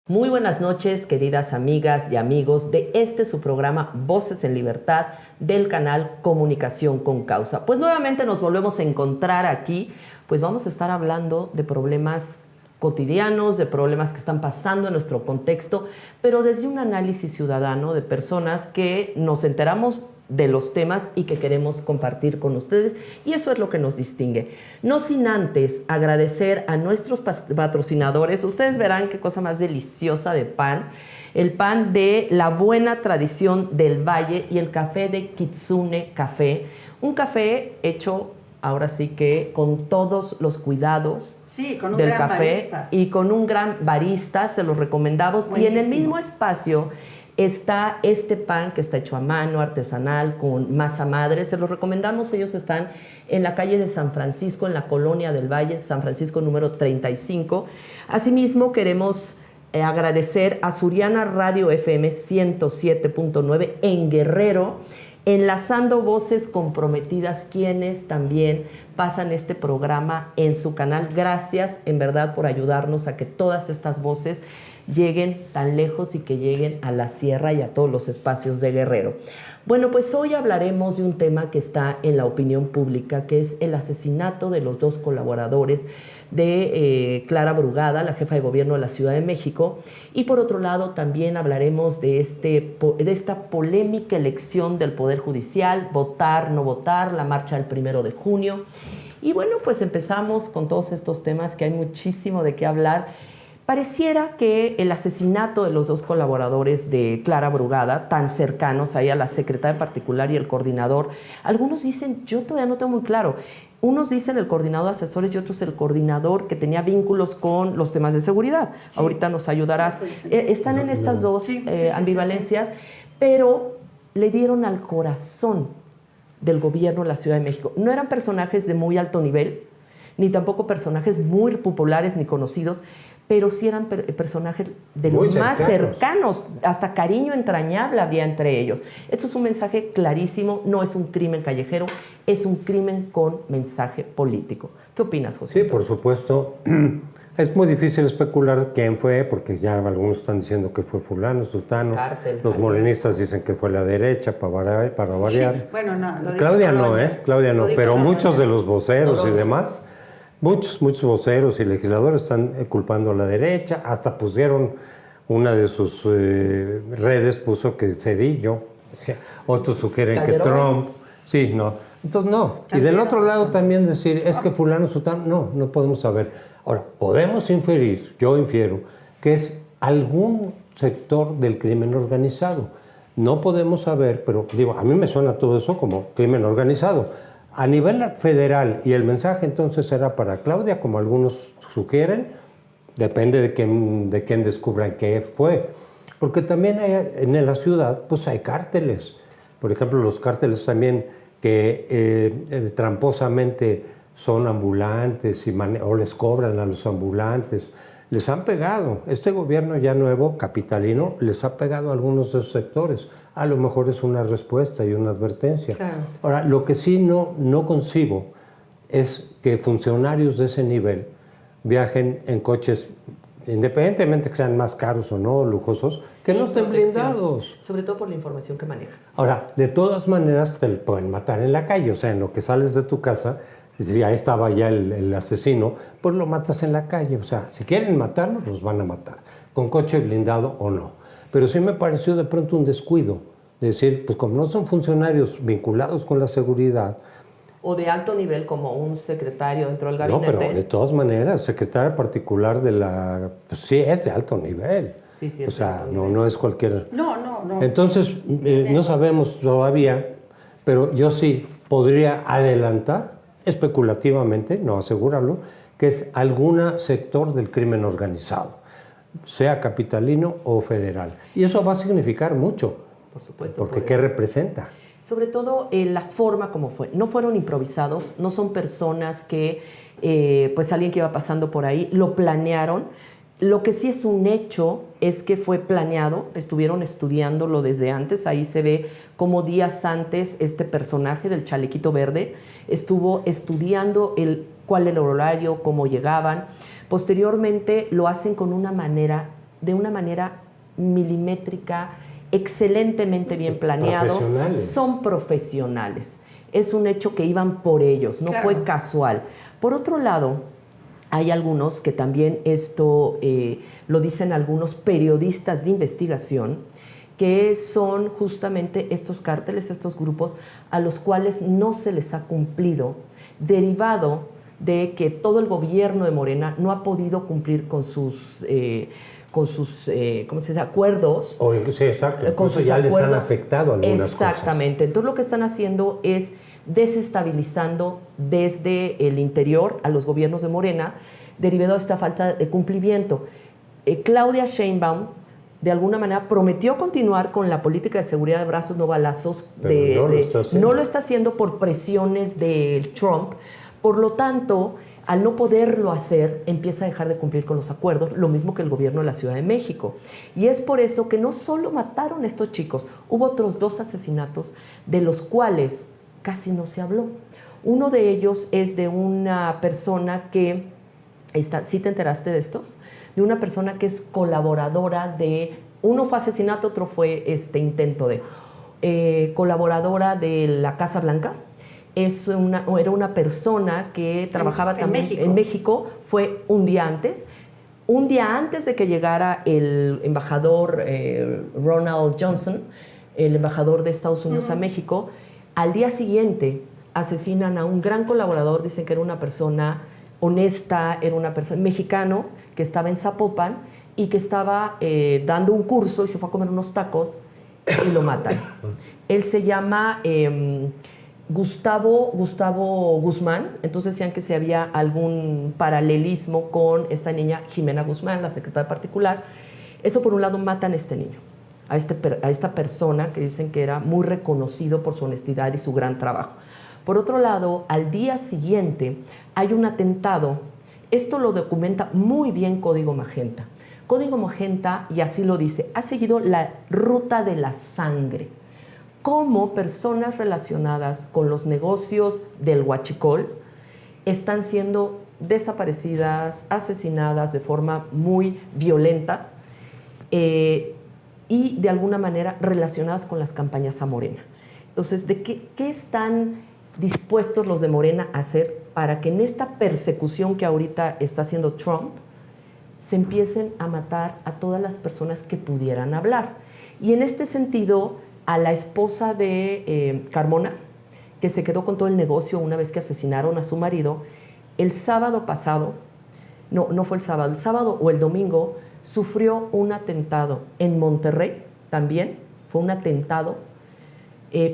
Muy buenas noches, queridas amigas y amigos de su programa Voces en Libertad del canal Comunicación con Causa. Pues nuevamente nos volvemos a encontrar aquí, pues vamos a estar hablando de problemas cotidianos, de problemas que están pasando en nuestro contexto, pero desde un análisis ciudadano de personas que nos enteramos de los temas y que queremos compartir con ustedes, y eso es lo que nos distingue. No sin antes agradecer a nuestros patrocinadores. Ustedes verán qué cosa más deliciosa de pan. El pan de la buena tradición del Valle y el café de Kitsune Café. Un café hecho, ahora sí que con todos los cuidados, sí, con un del gran café barista. Y con un gran barista, se los recomendamos. Buenísimo. Y en el mismo espacio está este pan que está hecho a mano, artesanal, con masa madre. Se los recomendamos. Ellos están en la calle de San Francisco, en la colonia del Valle, San Francisco número 35. Asimismo, queremos agradecer a Suriana Radio FM 107.9 en Guerrero, enlazando voces comprometidas, quienes también pasan este programa en su canal. Gracias, en verdad, por ayudarnos a que todas estas voces lleguen tan lejos y que lleguen a la sierra y a todos los espacios de Guerrero. Bueno, pues hoy hablaremos de un tema que está en la opinión pública, que es el asesinato de los dos colaboradores de Clara Brugada, la jefa de gobierno de la Ciudad de México. Y por otro lado también hablaremos de esta polémica elección del Poder Judicial, votar, no votar, la marcha del 1 de junio. Y bueno, pues empezamos con todos estos temas que hay muchísimo de qué hablar. Pareciera que el asesinato de los dos colaboradores de Clara Brugada, tan cercanos ahí a la secretaria particular y el coordinador, algunos dicen, yo todavía no tengo muy claro, unos dicen el coordinador de asesores y otros el coordinador que tenía vínculos con los temas de seguridad. Sí. Ahorita nos ayudarás. Están en estas dos ambivalencias, pero le dieron al corazón del gobierno de la Ciudad de México. No eran personajes de muy alto nivel, ni tampoco personajes muy populares ni conocidos, pero sí eran personajes de los más cercanos, hasta cariño entrañable había entre ellos. Esto es un mensaje clarísimo, no es un crimen callejero, es un crimen con mensaje político. ¿Qué opinas, José? Sí, por supuesto. Es muy difícil especular quién fue, porque ya algunos están diciendo que fue fulano, sutano. Cártel, los morenistas dicen que fue la derecha, para variar. Sí. Bueno, no, lo Claudia no, Claudia no, pero muchos de los voceros y demás... Muchos voceros y legisladores están culpando a la derecha, hasta pusieron, una de sus redes puso que Cedillo, otros sugieren Calderón. Que Trump, sí, no. Entonces no, y del otro lado también decir, es que fulano, sutano, no podemos saber. Ahora, podemos inferir, yo infiero, que es algún sector del crimen organizado. No podemos saber, pero digo, a mí me suena todo eso como crimen organizado. A nivel federal, y el mensaje entonces será para Claudia, como algunos sugieren, depende de quién descubran qué fue. Porque también en la ciudad pues hay cárteles. Por ejemplo, los cárteles también que tramposamente son ambulantes o les cobran a los ambulantes. Les han pegado. Este gobierno ya nuevo, capitalino, les ha pegado a algunos de esos sectores. A lo mejor es una respuesta y una advertencia. Claro. Ahora, lo que sí no concibo es que funcionarios de ese nivel viajen en coches, independientemente que sean más caros o no, lujosos, que no estén blindados. Sobre todo por la información que manejan. Ahora, de todas maneras te pueden matar en la calle, o sea, en lo que sales de tu casa, si ahí estaba ya el asesino, pues lo matas en la calle. O sea, si quieren matarlos, los van a matar, con coche blindado o no. Pero sí me pareció de pronto un descuido, de decir, pues como no son funcionarios vinculados con la seguridad. O de alto nivel, como un secretario dentro del gabinete. No, pero de todas maneras, secretaria particular de la... Pues sí, es de alto nivel. Sí, o sea, no es cualquier... No. Entonces, no sabemos todavía, pero yo sí podría adelantar, especulativamente, no asegurarlo, que es algún sector del crimen organizado, sea capitalino o federal. Y eso va a significar mucho. Por supuesto. Porque ¿qué representa? Sobre todo la forma como fue. No fueron improvisados, no son personas que, pues alguien que iba pasando por ahí, lo planearon. Lo que sí es un hecho es que fue planeado, estuvieron estudiándolo desde antes. Ahí se ve como días antes este personaje del chalequito verde estuvo estudiando cuál era el horario, cómo llegaban. Posteriormente lo hacen con una manera de una manera milimétrica, excelentemente bien planeado. Son profesionales. Es un hecho que iban por ellos, no claro. fue casual. Por otro lado, hay algunos que también esto lo dicen algunos periodistas de investigación, que son justamente estos cárteles, estos grupos a los cuales no se les ha cumplido, derivado de que todo el gobierno de Morena no ha podido cumplir con sus ¿cómo se dice? Acuerdos. Sí, exacto. Incluso ya les han afectado algunas cosas. Exactamente. Entonces lo que están haciendo es desestabilizando desde el interior a los gobiernos de Morena, derivado de esta falta de cumplimiento. Claudia Sheinbaum, de alguna manera, prometió continuar con la política de seguridad de brazos no balazos. No lo está haciendo por presiones de Trump. Por lo tanto, al no poderlo hacer, empieza a dejar de cumplir con los acuerdos, lo mismo que el gobierno de la Ciudad de México. Y es por eso que no solo mataron a estos chicos, hubo otros 2 asesinatos de los cuales casi no se habló. Uno de ellos es de una persona que, ¿sí te enteraste de estos? De una persona que es colaboradora de, uno fue asesinato, otro fue intento de, colaboradora de la Casa Blanca. Era una persona que trabajaba también en México, fue un día antes de que llegara el embajador Ronald Johnson, el embajador de Estados Unidos a México. Al día siguiente asesinan a un gran colaborador, dicen que era una persona honesta, era una persona mexicano que estaba en Zapopan y que estaba dando un curso y se fue a comer unos tacos y lo matan. Él se llama Gustavo Guzmán, entonces decían que si había algún paralelismo con esta niña Jimena Guzmán, la secretaria particular. Eso por un lado matan a este niño, a esta persona que dicen que era muy reconocido por su honestidad y su gran trabajo. Por otro lado, al día siguiente hay un atentado. Esto lo documenta muy bien Código Magenta. Código Magenta, y así lo dice, ha seguido la ruta de la sangre. Cómo personas relacionadas con los negocios del huachicol están siendo desaparecidas, asesinadas de forma muy violenta y de alguna manera relacionadas con las campañas a Morena. Entonces, ¿de qué están dispuestos los de Morena a hacer para que en esta persecución que ahorita está haciendo Trump se empiecen a matar a todas las personas que pudieran hablar? Y en este sentido, a la esposa de Carmona, que se quedó con todo el negocio una vez que asesinaron a su marido, el sábado pasado, no fue el sábado o el domingo, sufrió un atentado en Monterrey también, fue un atentado,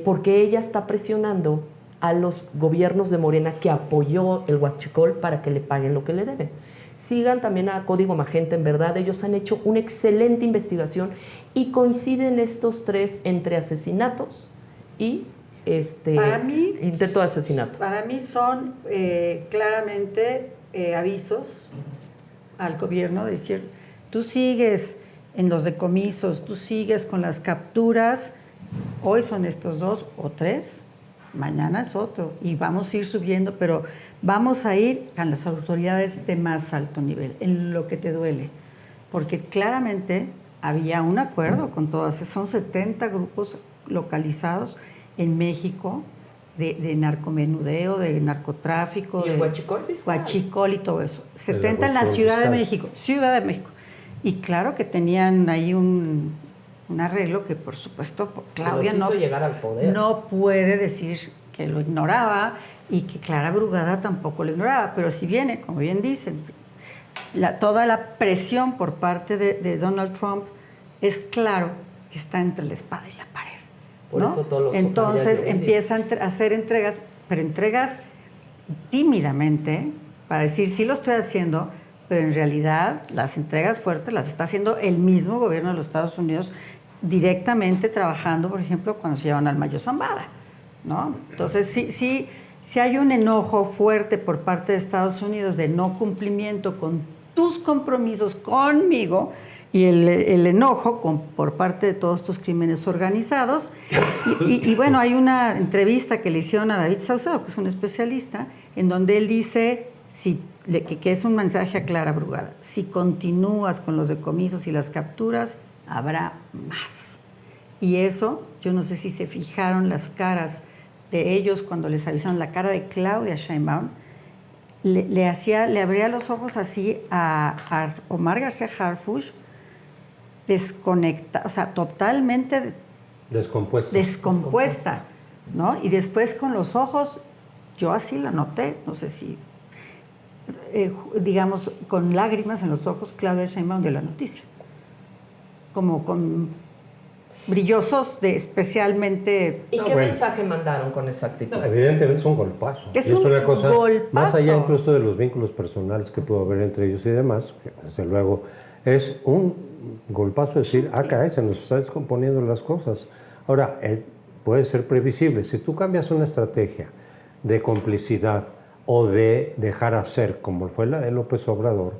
porque ella está presionando a los gobiernos de Morena que apoyó el huachicol para que le paguen lo que le deben. Sigan también a Código Magenta, en verdad, ellos han hecho una excelente investigación y coinciden estos 3 entre asesinatos y intento de asesinato. Para mí son claramente avisos al gobierno de decir, tú sigues en los decomisos, tú sigues con las capturas, hoy son estos 2 o 3, mañana es otro, y vamos a ir subiendo, pero vamos a ir con las autoridades de más alto nivel, en lo que te duele, porque claramente había un acuerdo con todas, son 70 grupos localizados en México de narcomenudeo, de narcotráfico, y el huachicol fiscal, huachicol y todo eso, 70 en la Ciudad de México, y claro que tenían ahí un arreglo que por supuesto Claudia llegar al poder. No puede decir que lo ignoraba y que Clara Brugada tampoco lo ignoraba, pero si viene, como bien dicen, toda la presión por parte de Donald Trump, es claro que está entre la espada y la pared, por ¿no? eso todos los entonces empiezan a hacer entregas, pero entregas tímidamente, para decir sí lo estoy haciendo, pero en realidad las entregas fuertes las está haciendo el mismo gobierno de los Estados Unidos directamente trabajando, por ejemplo, cuando se llevan al Mayo Zambada, ¿no? Entonces sí hay un enojo fuerte por parte de Estados Unidos de no cumplimiento con tus compromisos conmigo y el enojo por parte de todos estos crímenes organizados. Y bueno, hay una entrevista que le hicieron a David Saucedo, que es un especialista, en donde él dice que es un mensaje a Clara Brugada. Si continúas con los decomisos y las capturas, habrá más. Y eso, yo no sé si se fijaron las caras de ellos cuando les avisaron, la cara de Claudia Sheinbaum, le abría los ojos así a Omar García Harfuch, desconecta, o sea, totalmente descompuesta, ¿no? Y después con los ojos, yo así la noté, no sé si, digamos, con lágrimas en los ojos, Claudia Sheinbaum dio la noticia. Como con brillosos de especialmente... ¿Y qué mensaje mandaron con esa actitud? No, evidentemente es un golpazo. Es una cosa golpazo. Más allá incluso de los vínculos personales que pudo haber entre ellos y demás, que desde luego es un golpazo decir, caray, se nos está descomponiendo las cosas. Ahora, puede ser previsible. Si tú cambias una estrategia de complicidad o de dejar hacer, como fue la de López Obrador,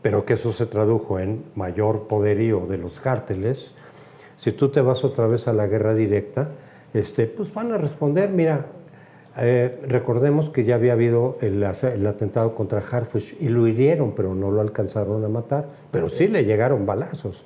pero que eso se tradujo en mayor poderío de los cárteles, si tú te vas otra vez a la guerra directa, pues van a responder. Mira, recordemos que ya había habido el atentado contra Harfuch y lo hirieron, pero no lo alcanzaron a matar, pero sí le llegaron balazos.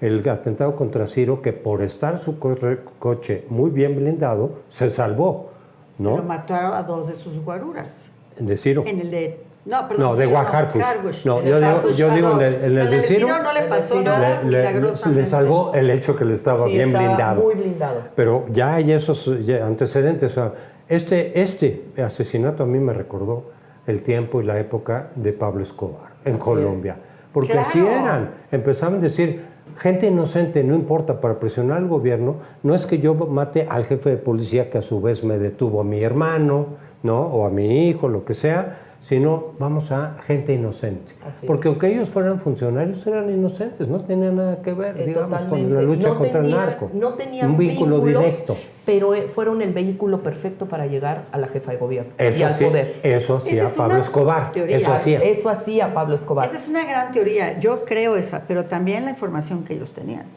El atentado contra Ciro, que por estar su coche muy bien blindado, se salvó, ¿no? Pero mataron a 2 de sus guaruras. ¿De Ciro? En el de... No, perdón. No, de Harfuch. No, yo digo en el de Ciro no le pasó nada milagrosamente. le salvó el hecho que le estaba bien blindado. Muy blindado. Pero ya hay esos antecedentes. O sea, este asesinato a mí me recordó el tiempo y la época de Pablo Escobar en Colombia. Porque así eran. Empezaban a decir, gente inocente, no importa, para presionar al gobierno, no es que yo mate al jefe de policía que a su vez me detuvo a mi hermano, ¿no? O a mi hijo, lo que sea, sino vamos a gente inocente. Porque aunque ellos fueran funcionarios, eran inocentes, no tenían nada que ver, digamos, con la lucha contra el narco. No tenían un vínculo directo. Pero fueron el vehículo perfecto para llegar a la jefa de gobierno y al poder. Eso hacía Pablo Escobar. Eso hacía Pablo Escobar. Esa es una gran teoría, yo creo esa, pero también la información que ellos tenían.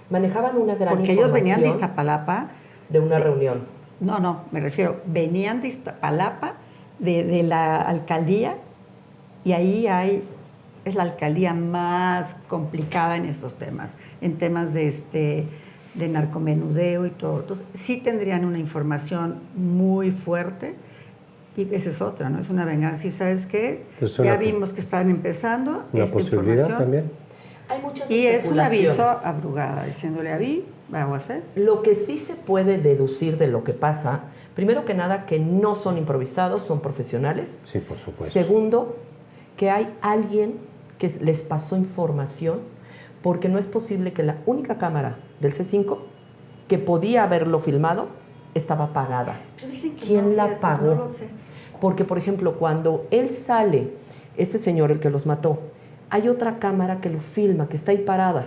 Manejaban una gran Porque ellos venían de Iztapalapa. De una reunión. No, me refiero, venían de Iztapalapa, de la alcaldía, y ahí es la alcaldía más complicada en esos temas, en temas de narcomenudeo y todo. Entonces, sí tendrían una información muy fuerte, y esa es otra, ¿no? Es una venganza. ¿Y sabes qué? Ya vimos que están empezando una esta posibilidad información. También. Hay muchas y es un especulaciones. aviso a Brugada, diciéndole a mí, vamos a hacer. Lo que sí se puede deducir de lo que pasa, primero que nada, que no son improvisados, son profesionales. Sí, por supuesto. Segundo, que hay alguien que les pasó información, porque no es posible que la única cámara del C5 que podía haberlo filmado estaba apagada. Pero dicen que ¿Quién no, la fíjate, apagó? no lo sé. Porque, por ejemplo, cuando él sale, este señor, el que los mató, hay otra cámara que lo filma, que está ahí parada,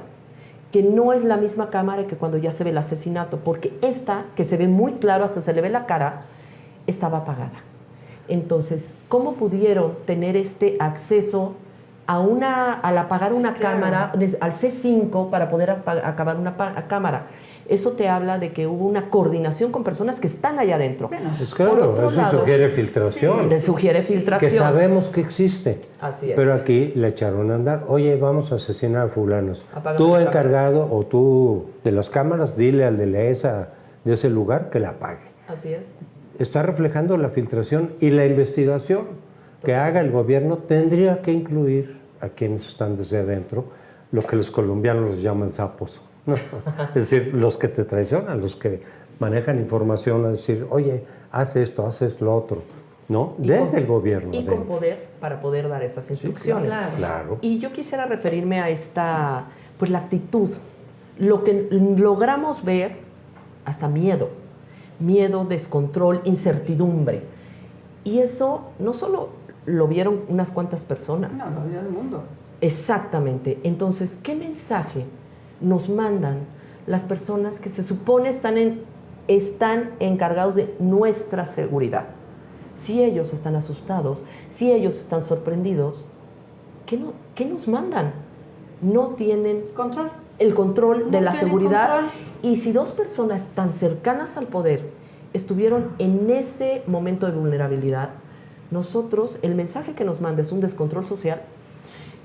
que no es la misma cámara que cuando ya se ve el asesinato, porque esta, que se ve muy claro, hasta se le ve la cara, estaba apagada. Entonces, ¿cómo pudieron tener este acceso al apagar una cámara, al C5, para poder acabar una cámara? Eso te habla de que hubo una coordinación con personas que están allá adentro. Pues claro, eso sugiere filtración. Sugiere filtración. Que sabemos que existe. Así es. Pero aquí le echaron a andar. Oye, vamos a asesinar a fulanos. Tú encargado o tú de las cámaras, dile al de ese lugar que la apague. Así es. Está reflejando la filtración y la investigación que haga el gobierno tendría que incluir a quienes están desde adentro, lo que los colombianos llaman sapos. ¿No? Es decir, los que te traicionan, los que manejan información, a decir, oye, haz esto, haces lo otro, ¿no? Desde el gobierno. Y con poder para poder dar esas instrucciones. Sí, claro. Y yo quisiera referirme a esta, pues la actitud, lo que logramos ver, hasta miedo, descontrol, incertidumbre. Y eso no solo lo vieron unas cuantas personas. No, lo vio el mundo. Exactamente. Entonces, ¿qué mensaje nos mandan las personas que se supone están encargados de nuestra seguridad? Si ellos están asustados, si ellos están sorprendidos, ¿qué nos mandan? No tienen el control de la seguridad. Y si 2 personas tan cercanas al poder estuvieron en ese momento de vulnerabilidad, Nosotros, el mensaje que nos manda es un descontrol social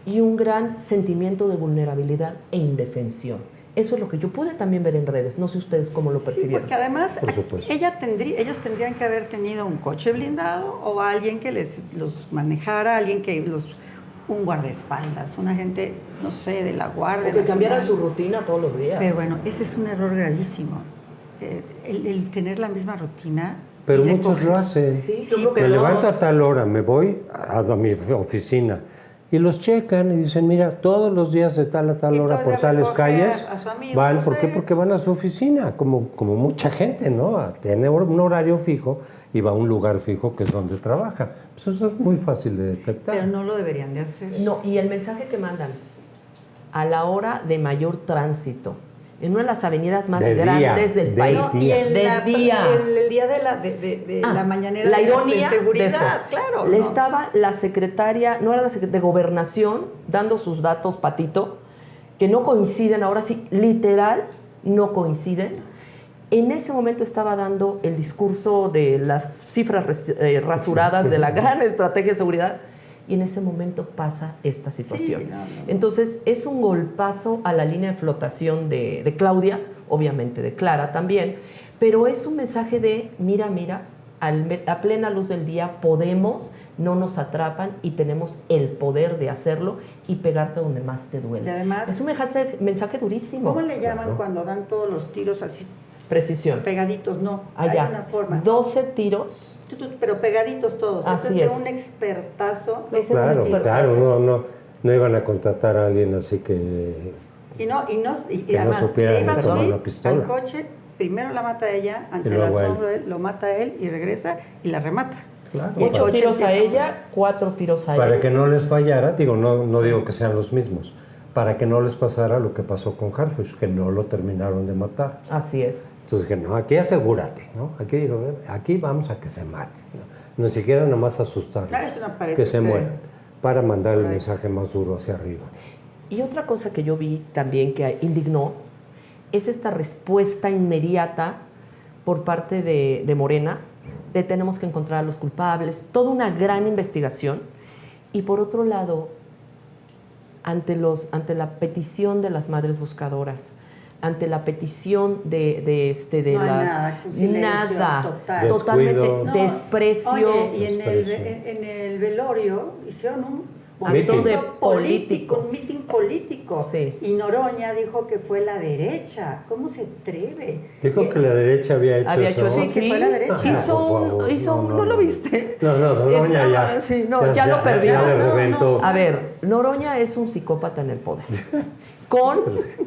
y un gran sentimiento de vulnerabilidad e indefensión. Eso es lo que yo pude también ver en redes. No sé ustedes cómo lo Sí, percibieron. porque además Por supuesto. ellos tendrían que haber tenido un coche blindado o alguien que los manejara, un guardaespaldas, una gente, no sé, de la Guardia O que cambiaran Nacional. su rutina todos los días. Pero bueno, ese es un error gravísimo. El tener la misma rutina. Pero y muchos recoger- lo hacen. Sí, Sí, yo creo que Me todos. levanto a tal hora, me voy a mi oficina y los checan y dicen, mira, todos los días de tal a tal Y hora todos por días tales recoge calles a su amigo, van. no ¿Por qué? sé. Porque van a su oficina, como mucha gente, ¿no? Tiene un horario fijo y va a un lugar fijo que es donde trabaja. Pues eso es muy fácil de detectar. Pero no lo deberían de hacer. No, y el mensaje que mandan a la hora de mayor tránsito, en una de las avenidas más De día, grandes del de país. día. Y en De la- día. el día de la mañanera la de ironía de seguridad, eso. claro. Le ¿no? estaba la secretaria, no era la secretaria de Gobernación, dando sus datos, Patito, que no coinciden, ahora sí, literal, no coinciden. En ese momento estaba dando el discurso de las cifras rasuradas de la gran estrategia de seguridad, y en ese momento pasa esta situación. Sí, no. Entonces, es un golpazo a la línea de flotación de Claudia, obviamente de Clara también, pero es un mensaje de, mira, a plena luz del día podemos, no nos atrapan y tenemos el poder de hacerlo y pegarte donde más te duele. Y además, es un mensaje durísimo. ¿cómo le llaman Claro. cuando dan todos los tiros así Precisión. pegaditos? No, Allá. hay una forma. 12 tiros. Pero pegaditos todos. Así Ese es es. un expertazo. Ese es un Claro, expertazo. claro, no iban a contratar a alguien así que... Y no además supiera se iba a tomar subir una pistola. al coche, primero la mata ella, ante Y el luego asombro de él, lo mata él y regresa y la remata. Claro, Y el 8 coche tiros a empieza ella, 4 tiros a para él. que no les fallara, digo, no digo que sean los mismos, para que no les pasara lo que pasó con Harfush, que no lo terminaron de matar. Así es. Entonces dije, no, aquí asegúrate, ¿no? Aquí vamos a que se mate, ¿no? Ni siquiera nada más asustarlos, Claro, eso me parece que se usted. mueran, para mandar el Por ahí. mensaje más duro hacia arriba. Y otra cosa que yo vi también que indignó es esta respuesta inmediata por parte de Morena de tenemos que encontrar a los culpables, toda una gran investigación. Y por otro lado, ante la petición de las madres buscadoras, ante la petición de No hay las... nada, un silencio total. Totalmente Descuido. No, desprecio. Oye, y Desprecio. en el velorio hicieron un Acto Meeting. de político, un meeting político. Sí. Y Noroña dijo que fue la derecha. ¿Cómo se atreve? Dijo Y- que la derecha había hecho Había eso. hecho Sí, que fue la derecha. Ah, Hizo por un, favor. hizo un- ¿no lo viste? No, Noroña Estaba- ya. sí, no, ya lo perdió. Ya le No, reventó. no. A ver, Noroña es un psicópata en el poder. Con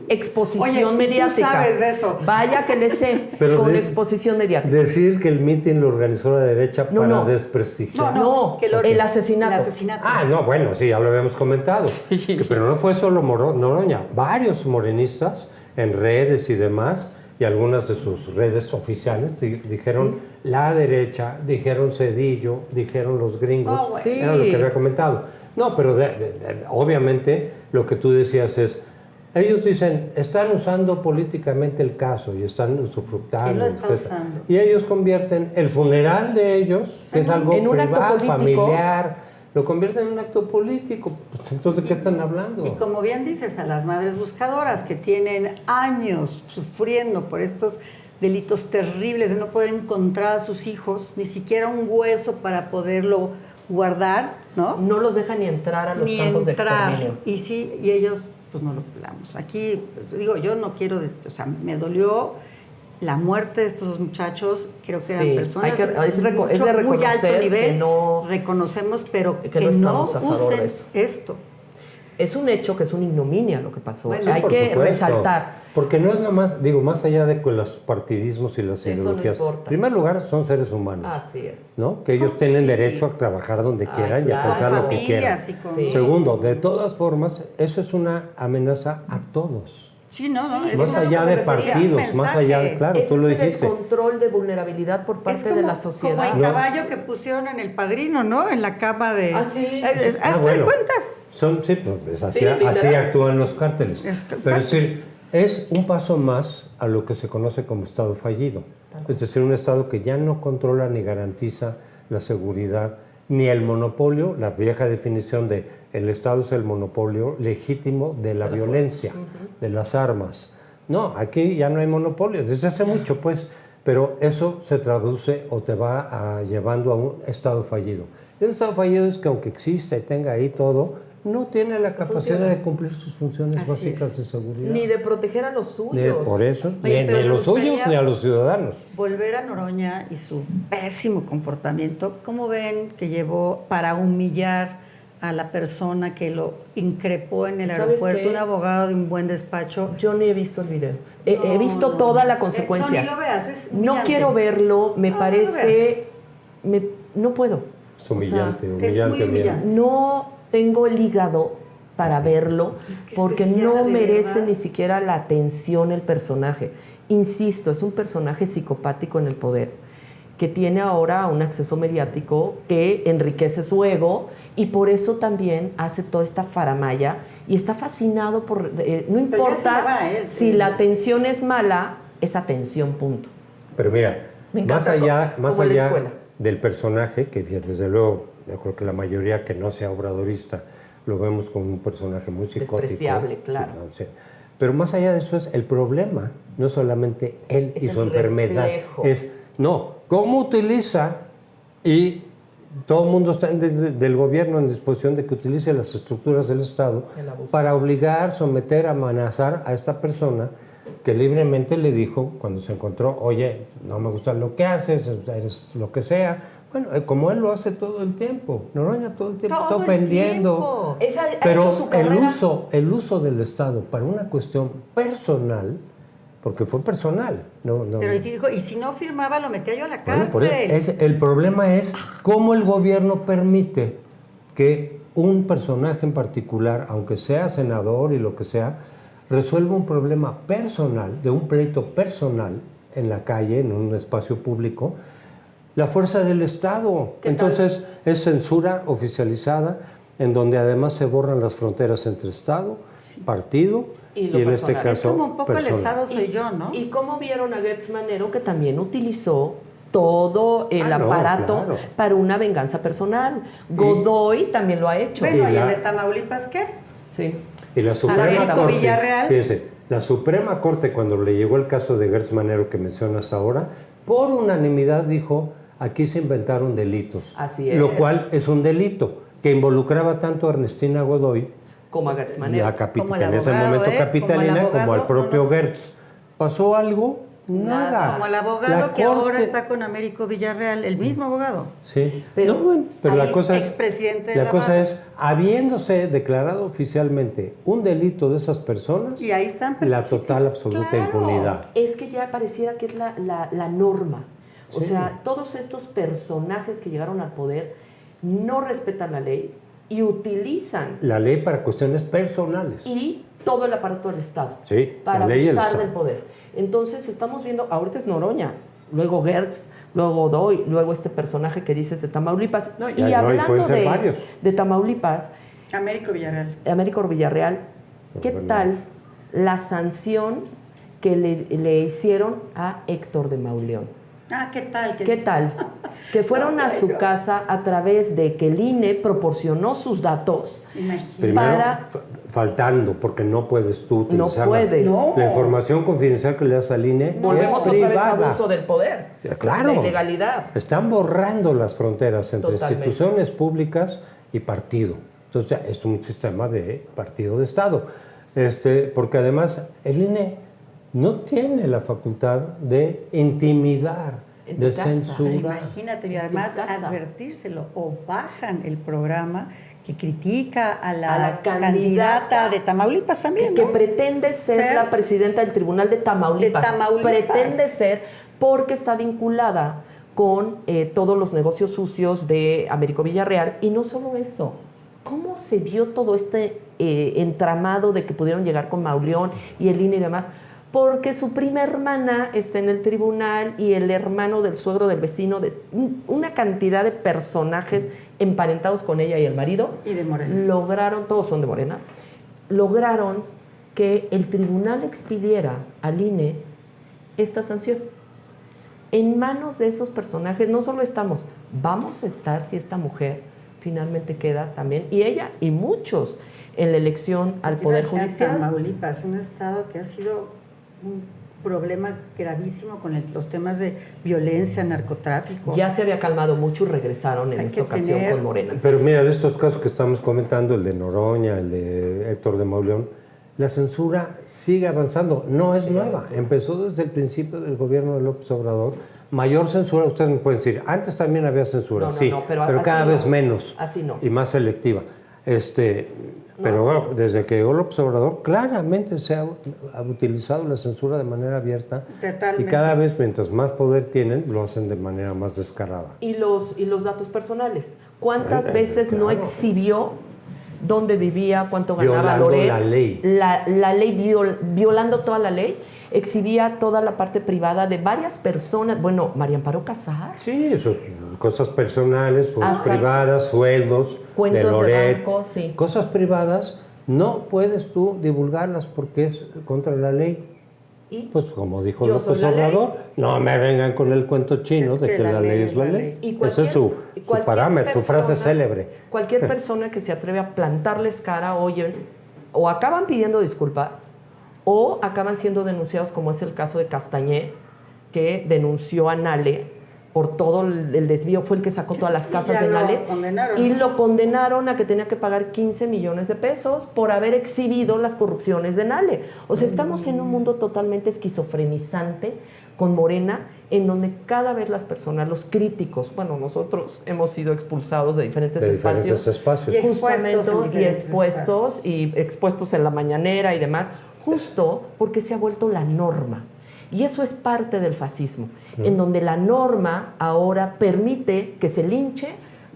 exposición Oye, tú mediática. sabes de eso. Vaya que le sé. Pero con de- exposición mediática. Decir que el mitin lo organizó la derecha No, para no. desprestigiar. No, el asesinato. El asesinato. Ah, no, bueno, sí, ya lo habíamos comentado. Pero no fue solo Noroña. Varios morenistas en redes y demás, y algunas de sus redes oficiales dijeron la derecha, dijeron Cedillo, dijeron los gringos. Oh, bueno. Sí. Era lo que había comentado. No, pero obviamente lo que tú decías es, ellos dicen, están usando políticamente el caso y están usufructando. ¿Quién lo está etcétera. usando? Y ellos convierten el funeral de ellos, que es algo en un acto privado, político. familiar, lo convierten en un acto político. Pues, entonces, ¿de qué están hablando? Y como bien dices, a las madres buscadoras que tienen años sufriendo por estos delitos terribles de no poder encontrar a sus hijos, ni siquiera un hueso para poderlo guardar, ¿no? No los deja ni entrar a los Ni campos de entrar. exterminio. Y sí, y ellos, pues no lo pelamos. Aquí, digo, yo no quiero, o sea, me dolió la muerte de estos dos muchachos. Creo que eran Sí, personas es de muy alto reconocer nivel, que no- reconocemos, pero que que no no estamos a favor de usen eso. esto. Es un hecho que es una ignominia lo que pasó. Bueno, Sí, Hay por que supuesto. resaltar. Porque no es nada más, digo, más allá de los partidismos y las Eso no ideologías. importa. En primer lugar, son seres humanos, Así es. ¿no? Que ellos Oh, tienen sí. derecho a trabajar donde Ah, quieran y a claro. pensar lo que quieran. Familias y con- Sí. Segundo, de todas formas, eso es una amenaza a todos. Sí, no, Sí, es Más una- allá de partidos, es un más allá de, mensaje. claro, Es tú lo este dijiste. descontrol de vulnerabilidad por Es parte como, de la como sociedad. el No. caballo que pusieron en El Padrino, ¿no? En la cama de... Ah, sí. ¿Hazte bueno. cuenta? Sí, pues así, Sí, literal. así actúan los cárteles. Es- Pero es decir, es un paso más a lo que se conoce como Estado fallido. Es decir, un Estado que ya no controla ni garantiza la seguridad ni el monopolio, la vieja definición de el Estado es el monopolio legítimo de la violencia, de las armas. No, aquí ya no hay monopolio, desde hace mucho pues, pero eso se traduce o te va llevando a un Estado fallido. Y un Estado fallido es que aunque exista y tenga ahí todo, no tiene la capacidad de cumplir sus funciones Así básicas es. de seguridad. Ni de proteger a los suyos. Por eso, Oye, ni pero a me los suyos gustaría ni a los ciudadanos. Volver a Noroña y su pésimo comportamiento, ¿cómo ven que llevó para humillar a la persona que lo increpó en el ¿Sabes aeropuerto, qué? un abogado de un buen despacho? Yo ni he visto el video. He visto toda la consecuencia. No, ni lo veas, es No humillante. quiero verlo, me No, parece... no puedo. Es humillante, que es muy humillante. bien. humillante. No tengo el hígado para verlo Es que porque ya, no de merece verdad. ni siquiera la atención el personaje. Insisto, es un personaje psicopático en el poder que tiene ahora un acceso mediático que enriquece su ego y por eso también hace toda esta faramalla y está fascinado por... no ya se le va importa a él, si sí. la atención es mala, es atención, punto. Pero mira, Me encanta más como en la allá escuela. del personaje, que desde luego, yo creo que la mayoría que no sea obradorista lo vemos como un personaje muy psicótico. Despreciable, claro. Sí, no sé. Pero más allá de eso es el problema, no solamente él Es y el su enfermedad, reflejo. es, no, cómo utiliza y todo el mundo está del gobierno en disposición de que utilice las estructuras del Estado El abuso. para obligar, someter, amenazar a esta persona que libremente le dijo cuando se encontró, oye, no me gusta lo que haces, eres lo que sea. Bueno, como él lo hace todo el tiempo, Noroña todo el tiempo está Todo el ofendiendo. tiempo. Ha Pero hecho su carrera. el uso del Estado para una cuestión personal, porque fue personal, no. Pero y dijo, y si no firmaba, lo metía yo a la Bueno, cárcel. por eso, el problema es cómo el gobierno permite que un personaje en particular, aunque sea senador y lo que sea, resuelva un problema personal, de un pleito personal en la calle, en un espacio público, la fuerza del Estado. ¿Qué tal? Entonces es censura oficializada, en donde además se borran las fronteras entre Estado, partido Y y, lo en este personal. caso Es como un poco persona. el Estado soy yo, ¿no? ¿Y cómo vieron a Gertz Manero que también utilizó todo el Ah, no, aparato claro. para una venganza personal? Godoy también lo ha hecho. Bueno, Y ¿y el la- de Tamaulipas qué? Sí. Y la Suprema Américo Corte, Villarreal. fíjense, la Suprema Corte cuando le llegó el caso de Gertz Manero que mencionas ahora, por unanimidad dijo, aquí se inventaron delitos. Así es. Lo cual es un delito que involucraba tanto a Ernestina Godoy, Como a Gertz Manero. Como el que en ese abogado, momento ¿eh? capitalina, Como el como al abogado, propio no nos- Gertz. ¿Pasó algo? Nada. Como el abogado La que ahora Corte- está con Américo Villarreal, el mismo abogado. Sí, Pero- no, bueno, pero la Ahí, cosa es, expresidente de la la cosa Barra. es, habiéndose declarado oficialmente un delito de esas personas, Y ahí están la perfectísimos. total absoluta Claro. impunidad. Es que ya pareciera que es la norma. O Sí. sea, todos estos personajes que llegaron al poder no respetan la ley y utilizan La ley para cuestiones personales. y todo el aparato del Estado Sí, para la ley y el abusar Estado. del poder. Entonces estamos viendo, ahorita es Noroña, luego Gertz, luego Godoy, luego este personaje que dices de Tamaulipas. No, y no, y hablando pueden ser varios. de Tamaulipas, Américo Villarreal. Américo Villarreal, ¿qué Bueno. tal la sanción que le hicieron a Héctor de Mauleón? Ah, ¿qué tal? ¿Qué tal? Que fueron a su casa a través de que el INE proporcionó sus datos. Imagínate. Primero, Para- faltando, porque no puedes tú No utilizar puedes. No. la información confidencial que le das al INE. Volvemos es otra vez a privada. abuso del poder, Claro. de ilegalidad. Están borrando las fronteras entre Totalmente. instituciones públicas y partido. Entonces ya es un sistema de partido de Estado. Porque además el INE no tiene la facultad de intimidar, En tu de casa. Pero censurar. imagínate, y En tu además casa. advertírselo, o bajan el programa que critica a A la, la candidata candidata de Tamaulipas también, Que ¿no? pretende ser Ser- la presidenta del Tribunal de Tamaulipas. De Tamaulipas. Pretende ser porque está vinculada con todos los negocios sucios de Américo Villarreal. Y no solo eso, ¿cómo se dio todo este entramado de que pudieron llegar con Mauleón y el INE y demás? Porque su prima hermana está en el tribunal y el hermano del suegro del vecino, de una cantidad de personajes emparentados con ella y el marido, Y de Morena. lograron, todos son de Morena, lograron que el tribunal expidiera al INE esta sanción. En manos de esos personajes no solo estamos vamos a estar si esta mujer finalmente queda también, y ella y muchos, en la elección al Poder Judicial. Tamaulipas, un estado que ha sido un problema gravísimo con los temas de violencia, narcotráfico. Ya se había calmado mucho y regresaron en esta ocasión con Morena. Pero mira, de estos casos que estamos comentando, el de Noroña, el de Héctor de Mauleón, la censura sigue avanzando, no es nueva. Empezó desde el principio del gobierno de López Obrador. Mayor censura, ustedes me pueden decir, antes también había censura, sí, pero cada vez menos así no. Y más selectiva. Pero bueno, desde que llegó López Obrador, claramente se ha utilizado la censura de manera abierta. Totalmente. Y cada vez, mientras más poder tienen, lo hacen de manera más descarada. Y los datos personales. ¿Cuántas veces no exhibió dónde vivía, cuánto ganaba Loret? La ley. La ley, violando toda la ley. Exhibía toda la parte privada de varias personas. Bueno, María Amparo Casar. Sí, eso, cosas personales, cosas privadas, sueldos, cuentos de Loret, de banco, sí. Cosas privadas, no puedes tú divulgarlas porque es contra la ley. Y pues como dijo López Obrador, no me vengan con el cuento chino de que la ley es la ley. Ese es su parámetro, su frase célebre. Cualquier persona que se atreve a plantarles cara, oyen, o acaban pidiendo disculpas, o acaban siendo denunciados, como es el caso de Castañé, que denunció a Nale por todo el desvío, fue el que sacó todas las casas de Nale. Y lo condenaron a que tenía que pagar 15 millones de pesos por haber exhibido las corrupciones de Nale. O sea, estamos en un mundo totalmente esquizofrenizante con Morena, en donde cada vez las personas, los críticos, bueno, nosotros hemos sido expulsados de diferentes espacios. Y expuestos en la mañanera y demás, justo porque se ha vuelto la norma. Y eso es parte del fascismo, en donde la norma ahora permite que se linche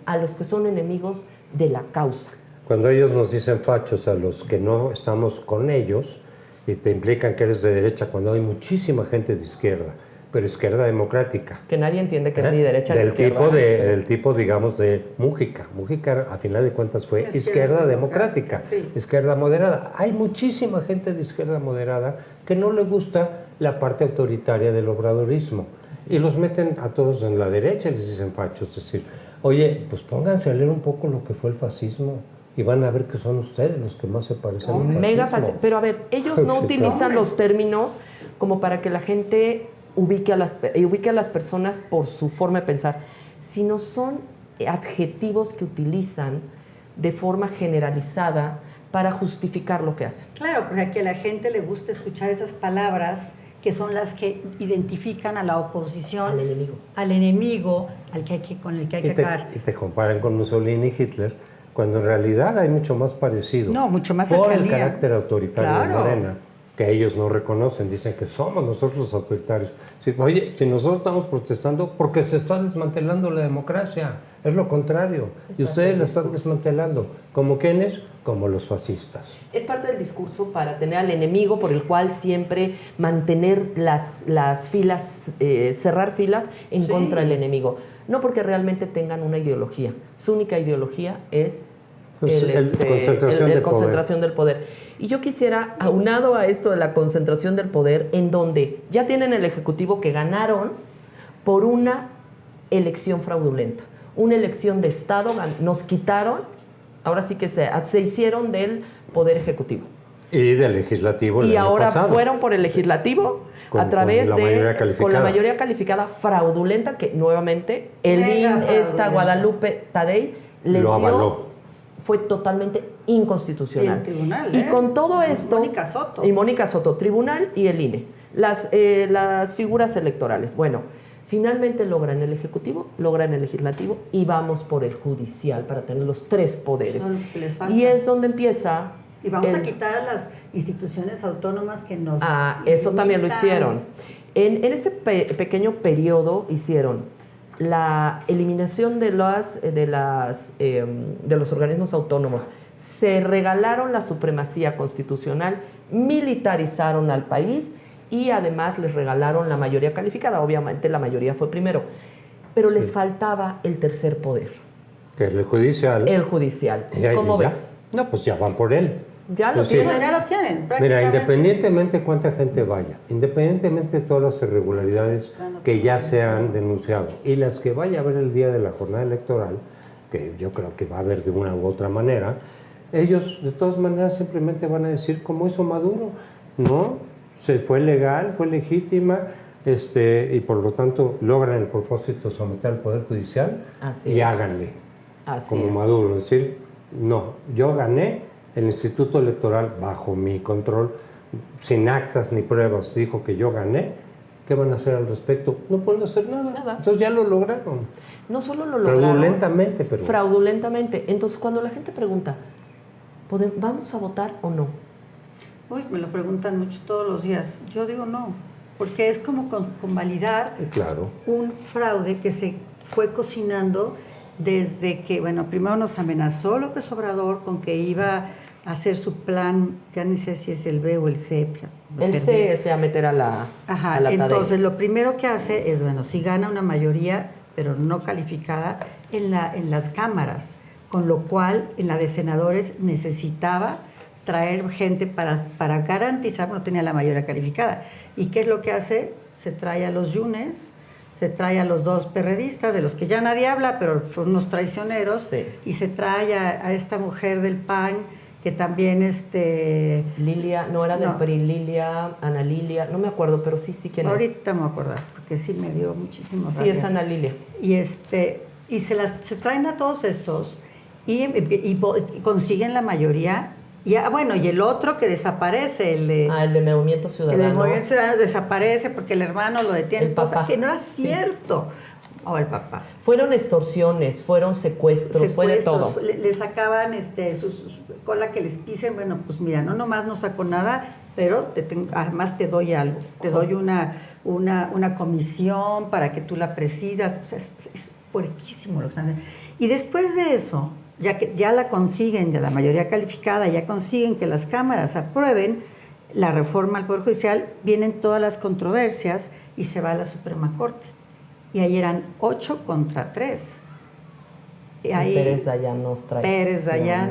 a los que son enemigos de la causa. Cuando ellos nos dicen fachos a los que no estamos con ellos, y te implican que eres de derecha, cuando hay muchísima gente de izquierda, pero izquierda democrática. Que nadie entiende que es ni derecha ni izquierda. Del tipo, digamos, de Mújica. Mújica, a final de cuentas, fue izquierda democrática, sí. Izquierda moderada. Hay muchísima gente de izquierda moderada que no le gusta la parte autoritaria del obradorismo. Sí. Y los meten a todos en la derecha y les dicen fachos. Es decir, oye, pues pónganse a leer un poco lo que fue el fascismo y van a ver que son ustedes los que más se parecen al fascismo. Mega fácil. Pero a ver, ellos no utilizan los términos como para que la gente ubique a las personas por su forma de pensar, sino son adjetivos que utilizan de forma generalizada para justificar lo que hacen. Claro, porque a la gente le gusta escuchar esas palabras que son las que identifican a la oposición, al enemigo con el que hay que acabar. Y te comparan con Mussolini y Hitler, cuando en realidad hay mucho más parecido. No, mucho más por cercanía. El carácter autoritario de Morena, que ellos no reconocen, dicen que somos nosotros los autoritarios. Sí, oye, si nosotros estamos protestando porque se está desmantelando la democracia, es lo contrario, y ustedes la están desmantelando. ¿Como quiénes? Como los fascistas. Es parte del discurso para tener al enemigo por el cual siempre mantener las filas, cerrar filas en contra del enemigo. No porque realmente tengan una ideología. Su única ideología es concentración del poder. Y yo quisiera, aunado a esto de la concentración del poder, en donde ya tienen el Ejecutivo que ganaron por una elección fraudulenta, una elección de Estado, nos quitaron, ahora sí que se hicieron del Poder Ejecutivo. Y del Legislativo el año ahora pasado. Fueron por el Legislativo a través con la mayoría calificada fraudulenta, que nuevamente el IN, Guadalupe Tadei, les lo avaló. Fue totalmente inconstitucional. Y el tribunal, Y con todo esto... Mónica Soto, tribunal y el INE. Las figuras electorales. Bueno, finalmente logran el Ejecutivo, logran el Legislativo y vamos por el Judicial para tener los tres poderes. Y es donde empieza... Y vamos a quitar a las instituciones autónomas que nos... eso también lo hicieron. En este pequeño periodo hicieron la eliminación de los organismos autónomos, se regalaron la supremacía constitucional, militarizaron al país y además les regalaron la mayoría calificada. Obviamente la mayoría fue primero, pero les faltaba el tercer poder. Que es el judicial. El judicial. ¿Cómo ves? No, pues ya van por él. Ya lo Es decir, tienen. Ya lo tienen. Mira, prácticamente. independientemente cuánta gente vaya, independientemente de todas las irregularidades que ya se han denunciado y las que vaya a haber el día de la jornada electoral, que yo creo que va a haber de una u otra manera, ellos de todas maneras simplemente van a decir como hizo Maduro, ¿no? Se fue legal, fue legítima, y por lo tanto logran el propósito de someter al Poder Judicial Así y es. háganle, Así como es. Maduro, decir, no, yo gané, el Instituto Electoral bajo mi control, sin actas ni pruebas, dijo que yo gané, ¿qué van a hacer al respecto? No pueden hacer nada. Nada. Entonces ya lo lograron. No solo lo lograron. Fraudulentamente, pero... Fraudulentamente. Entonces, cuando la gente pregunta, ¿vamos a votar o no? Uy, me lo preguntan mucho todos los días. Yo digo no, porque es como convalidar Claro. un fraude que se fue cocinando desde que, bueno, primero nos amenazó López Obrador con que iba a hacer su plan, ya ni sé si es el B o el C. El C es a meter a la Ajá, a la Tadei. entonces lo primero que hace es, bueno, si gana una mayoría, pero no calificada, en las cámaras, con lo cual en la de senadores necesitaba traer gente para garantizar, no tenía la mayoría calificada. ¿Y qué es lo que hace? Se trae a los Yunes, se trae a los dos perredistas, de los que ya nadie habla, pero son unos traicioneros, Sí. y se trae a esta mujer del PAN, que también Lilia, no era del No. PRI, Lilia, Ana Lilia, no me acuerdo, pero sí quién es. ahorita me voy a acordar, porque sí me dio muchísimos Sí, es Ana Lilia. y se traen a todos estos y consiguen la mayoría. Y bueno, y el otro que desaparece, el de El de Movimiento Ciudadano. Movimiento Ciudadano, desaparece porque el hermano lo detiene, El cosa papá. que no era Sí. cierto. O el papá. Fueron extorsiones, fueron secuestros, fue de todo. Le sacaban su cola que les pisen. Bueno, pues mira, no nomás no saco nada, pero además te doy algo. Te doy una comisión para que tú la presidas. O sea, es puerquísimo lo que están haciendo. Y después de eso, ya que ya la consiguen, de la mayoría calificada, ya consiguen que las cámaras aprueben la reforma al Poder Judicial, vienen todas las controversias y se va a la Suprema Corte. Y ahí eran 8 contra 3. Y ahí, Pérez Dayán nos traicionó. Pérez Dayán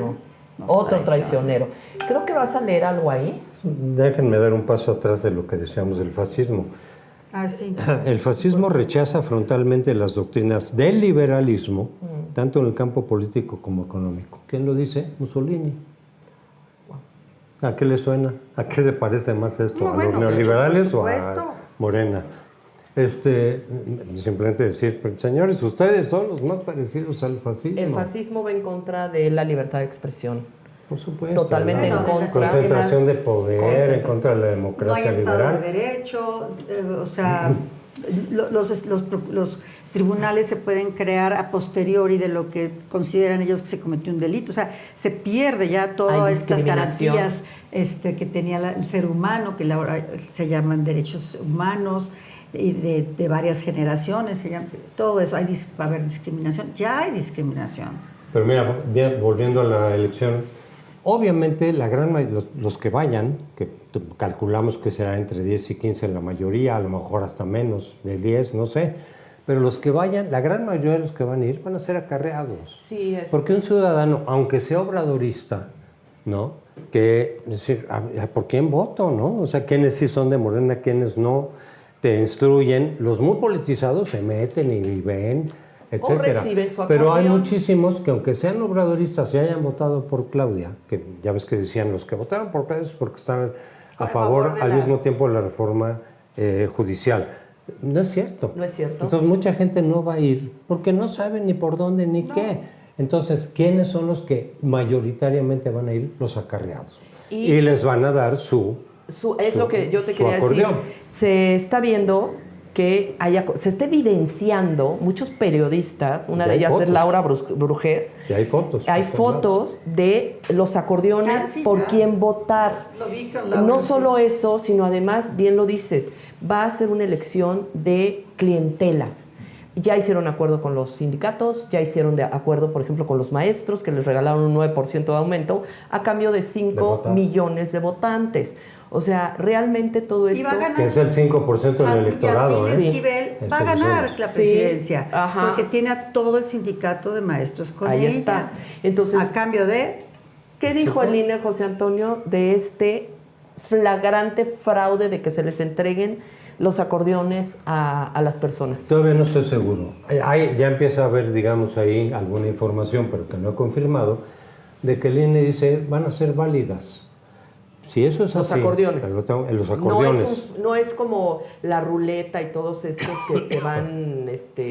nos Otro traiciona. traicionero. Creo que vas a leer algo ahí. Déjenme dar un paso atrás de lo que decíamos del fascismo. Ah, sí. El fascismo rechaza frontalmente las doctrinas del liberalismo, tanto en el campo político como económico. ¿Quién lo dice? Mussolini. ¿A qué le suena? ¿A qué se parece más esto? No, ¿A bueno, los neoliberales por o supuesto. a Morena? Simplemente decir, señores, ustedes son los más parecidos al fascismo. El fascismo va en contra de la libertad de expresión. Por supuesto. Totalmente la en contra. Concentración de poder, en contra de la No hay democracia Estado de liberal. Derecho, o sea, los tribunales se pueden crear a posteriori de lo que consideran ellos que se cometió un delito. O sea, se pierde ya todas Hay estas discriminación. garantías que tenía el ser humano, que ahora se llaman derechos humanos, y de varias generaciones, todo eso, va a haber discriminación, ya hay discriminación. Pero mira, bien, volviendo a la elección, obviamente los que vayan, que calculamos que será entre 10 y 15 la mayoría, a lo mejor hasta menos de 10, no sé, pero los que vayan, la gran mayoría de los que van a ir van a ser acarreados. Sí, es. Porque un ciudadano, aunque sea obradorista, ¿no? Que, es decir, ¿por quién voto, no? O sea, quiénes sí son de Morena, quiénes no, te instruyen. Los muy politizados se meten y ven, etcétera. reciben su Pero hay acordeón. muchísimos que, aunque sean obradoristas y hayan votado por Claudia, que ya ves que decían los que votaron por Claudia es porque están a favor de al la- mismo tiempo de la reforma judicial. No es cierto. No es cierto. Entonces mucha gente no va a ir porque no saben ni por dónde ni qué. Entonces, ¿quiénes son los que mayoritariamente van a ir? Los acarreados. Y les van a dar Es lo que yo te su quería decir. acordeón. Se está viendo que se está evidenciando muchos periodistas, una Ya de hay ellas es fotos. Laura Brujés. Y hay fotos. Hay por todos fotos de los acordeones Casi por ya. quién votar. Lo vi con Laura, No sí. solo eso, sino además, bien lo dices, va a ser una elección de clientelas. Ya hicieron acuerdo con los sindicatos, ya hicieron de acuerdo, por ejemplo, con los maestros, que les regalaron un 9% de aumento a cambio de 5 votar. millones de votantes. O sea, realmente todo Y esto... va a ganar. Que es el 5% del electorado, Yasmín ¿eh? Esquivel Sí. va a ganar la Sí, presidencia, ajá. porque tiene a todo el sindicato de maestros con Ahí ella. está. Entonces, a cambio de ¿Qué dijo el INE, José Antonio, de este flagrante fraude de que se les entreguen los acordeones a las personas? Todavía no estoy seguro. Ya empieza a haber, digamos, ahí alguna información, pero que no he confirmado, de que el INE dice van a ser válidas. Si eso es Los así... acordeones. Los acordeones. No es como la ruleta y todos estos que se van...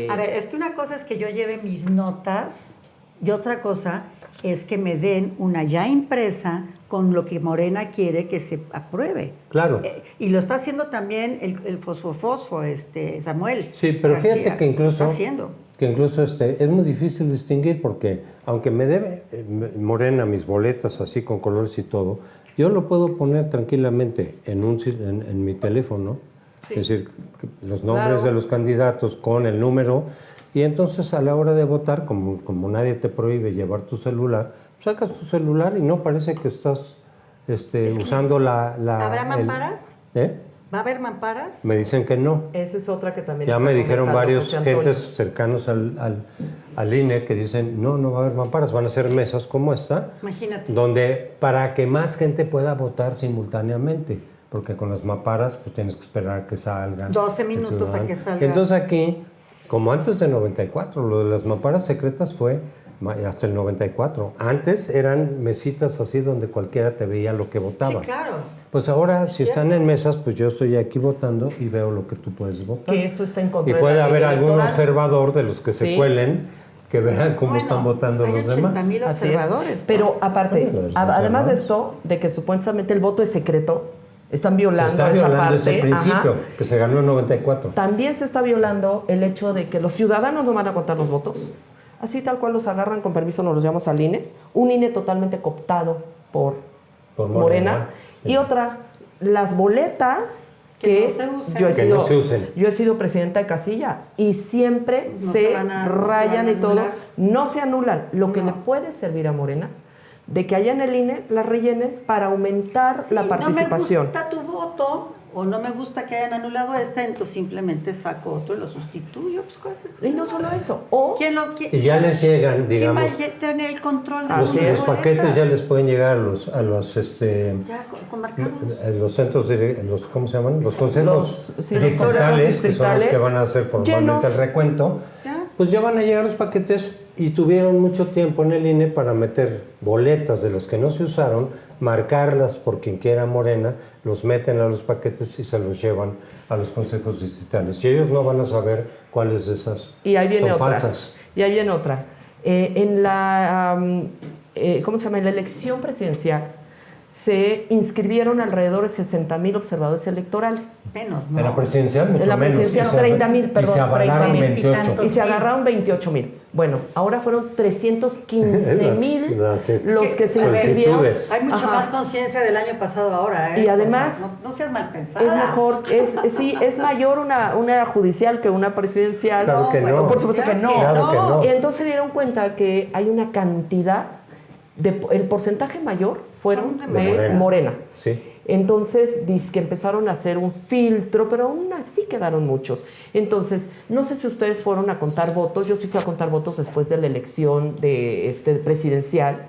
A ver, es que una cosa es que yo lleve mis notas y otra cosa es que me den una ya impresa con lo que Morena quiere que se apruebe. Claro. Y lo está haciendo también el fosfo, Samuel. Sí, pero fíjate que incluso... Está haciendo. Que incluso es muy difícil distinguir porque aunque me debe Morena mis boletas así con colores y todo, yo lo puedo poner tranquilamente en mi teléfono, Sí. es decir, los nombres Claro. de los candidatos con el número, y entonces a la hora de votar, como nadie te prohíbe llevar tu celular, sacas tu celular y no parece que estás usando la... ¿Habrá mamparas? ¿Eh? ¿Va a haber mamparas? Me dicen que no. Esa es otra que también Ya está me dijeron comentando varios José Antonio. gentes cercanos al INE que dicen, no va a haber mamparas, van a ser mesas como esta, Imagínate. donde para que más gente pueda votar simultáneamente, porque con las mamparas pues tienes que esperar a que salgan. 12 el minutos a ciudadano. que salga. Entonces aquí, como antes del 94, lo de las mamparas secretas fue hasta el 94. Antes eran mesitas así donde cualquiera te veía lo que votabas. Sí, claro. Pues ahora, si cierto. están en mesas, pues yo estoy aquí votando y veo lo que tú puedes votar. Que eso está en contra Y de puede la ley haber algún electoral. observador de los que se Sí. cuelen, que vean cómo Bueno, están votando hay los demás. 80,000 Así es. observadores. ¿no? Pero aparte, Bueno, los además de observadores. esto, de que supuestamente el voto es secreto, están Se violando está esa violando parte. ese principio, Ajá. que se ganó en 94. También se está violando el hecho de que los ciudadanos no van a contar los votos. Así tal cual los agarran, con permiso nos los llevamos al INE. Un INE totalmente cooptado por Por Morena. sí. Y otra, las boletas Que que, no se usen. yo he Que sido, no se usen. yo he sido presidenta de casilla y siempre No se se van a- no se rayan van a y todo. anular. No se anulan. Lo que No. le puede servir a Morena, de que allá en el INE la rellenen para aumentar Sí, la participación. No me gusta tu voto o no me gusta que hayan anulado entonces simplemente saco otro y lo sustituyo. Pues, ¿cuál es el Y problema? no solo eso. O ¿Quién Y ya les llegan, ¿quién va digamos, a tener el control de Así tus es. los paquetes ya boletas? les pueden llegar a los Ya, con marcados. los centros ¿cómo se llaman? Los consejos Los- sí, los consejos distritales, que son los que distritales van a hacer formalmente llenos. el recuento. Ya. Pues ya van a llegar los paquetes y tuvieron mucho tiempo en el INE para meter boletas de los que no se usaron, marcarlas por quien quiera Morena, los meten a los paquetes y se los llevan a los consejos distritales. Y ellos no van a saber cuáles de esas Y ahí viene son otra. falsas. Y ahí viene otra. En la, ¿cómo se llama? En la elección presidencial se inscribieron alrededor de 60,000 observadores electorales. Menos, ¿no? En la presidencial mucho En la menos. presidencial, Y se- 30,000, Y perdón, se avalaron 30,000. 28. Y se agarraron 28,000. Bueno, ahora fueron 315,000 Las los que se a ver, inscribieron. solicitudes. Hay mucha Ajá. más conciencia del año pasado ahora, ¿eh? Y además, Por favor, no seas mal pensada. Es mejor, sí, es mayor una judicial que una presidencial. Claro que no. Por supuesto que no. Claro que no. Y entonces se dieron cuenta que hay una cantidad, el porcentaje mayor fueron Son de de Morena. Morena. Sí. Entonces, dice que empezaron a hacer un filtro, pero aún así quedaron muchos. Entonces, no sé si ustedes fueron a contar votos. Yo sí fui a contar votos después de la elección presidencial,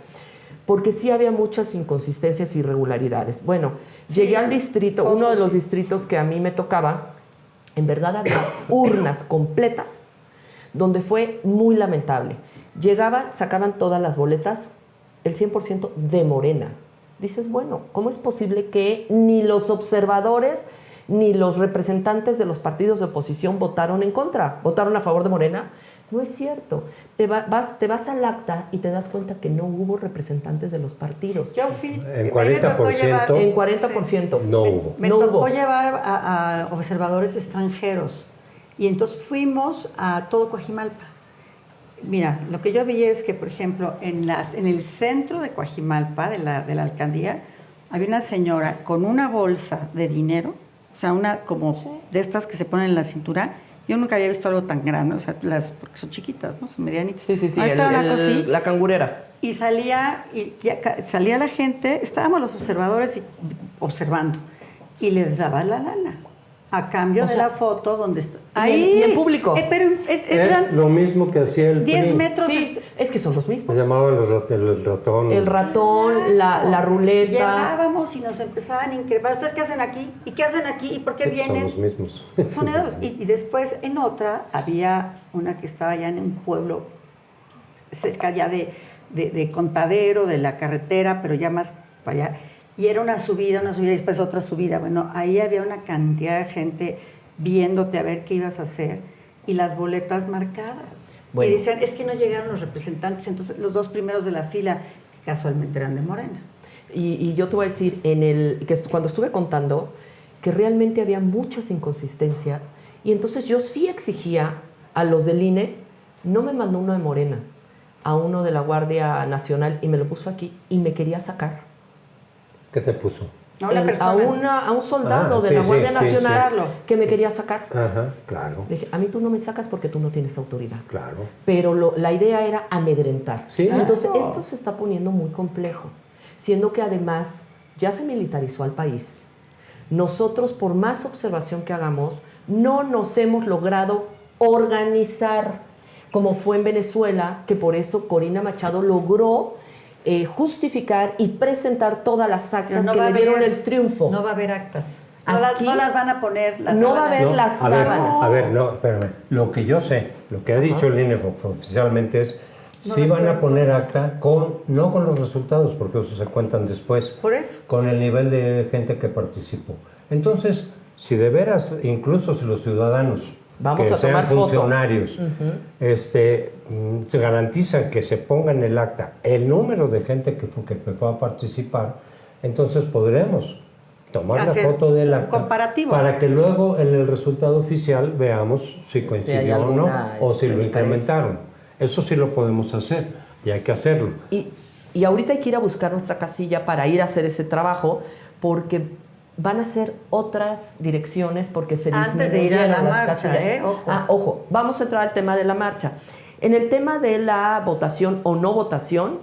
porque sí había muchas inconsistencias e irregularidades. Bueno, llegué al distrito, fotos, uno de los sí. distritos que a mí me tocaba, en verdad había urnas completas, donde fue muy lamentable. Llegaban, sacaban todas las boletas, el 100% de Morena. Dices, bueno, ¿cómo es posible que ni los observadores ni los representantes de los partidos de oposición votaron en contra? ¿Votaron a favor de Morena? No es cierto. Te vas al acta y te das cuenta que no hubo representantes de los partidos. Yo fui... En a mí me tocó 40%. llevar- En 40%. No hubo. Me No tocó hubo. llevar a observadores extranjeros y entonces fuimos a todo Coajimalpa. Mira, lo que yo vi es que, por ejemplo, en el centro de Coajimalpa, de la alcaldía, había una señora con una bolsa de dinero, o sea, una como de estas que se ponen en la cintura. Yo nunca había visto algo tan grande, o sea, porque son chiquitas, ¿no? Son medianitas. Sí, sí, sí, Ahí estaba una cosa así. la cangurera. Y salía la gente, estábamos los observadores observando, y les daba la lana. a cambio O de sea, la foto donde está. y en público. Pero Es lo mismo que hacía el 10 PRI. metros. Sí, es que son los Se mismos. llamaban el ratón. El ratón, la ruleta. Llegábamos y nos empezaban a increpar. ¿Ustedes qué hacen aquí? ¿Y qué hacen aquí? ¿Y por qué Son vienen? los mismos. Son ellos. Y después en otra había una que estaba ya en un pueblo cerca ya de Contadero, de la carretera, pero ya más para allá. Y era una subida y después otra subida. Bueno, ahí había una cantidad de gente viéndote a ver qué ibas a hacer y las boletas marcadas. Bueno. Y decían, es que no llegaron los representantes, entonces los dos primeros de la fila, que casualmente eran de Morena. Y yo te voy a decir, cuando estuve contando, que realmente había muchas inconsistencias, y entonces yo sí exigía a los del INE, no me mandó uno de Morena, a uno de la Guardia Nacional, y me lo puso aquí, y me quería sacar. ¿Qué te puso? No, la persona. A un soldado de sí, la Guardia sí, Nacional sí. que me quería sacar. Ajá, claro, Le dije, a mí tú no me sacas porque tú no tienes autoridad. claro. Pero la idea era amedrentar. Sí. Entonces, Claro. esto se está poniendo muy complejo, siendo que además ya se militarizó al país. Nosotros, por más observación que hagamos, no nos hemos logrado organizar, como fue en Venezuela, que por eso Corina Machado logró justificar y presentar todas las actas no que va a le dieron haber- el triunfo. No va a haber actas. Aquí No las van a poner. Las no va a sábanas. haber las sábanas. A ver, no, espérame. Lo que yo sé, lo que ha dicho el INE oficialmente es, No sí las van a pueden poner acta no con los resultados, porque eso se cuentan después, Por eso. con el nivel de gente que participó. Entonces, si de veras, incluso si los ciudadanos Vamos que a sean tomar foto. funcionarios se garantizan que se ponga en el acta el número de gente que fue a participar, entonces podremos tomar la Hacer foto del un acta comparativo. para que luego en el resultado oficial veamos si hay coincidió o no, alguna, o si lo diferencia. incrementaron. Eso sí lo podemos hacer y hay que hacerlo. Y ahorita hay que ir a buscar nuestra casilla para ir a hacer ese trabajo, porque van a ser otras direcciones, porque se Antes de ir a la disminuyeron las marcha, casillas. ojo. Ojo, vamos a entrar al tema de la marcha. En el tema de la votación o no votación,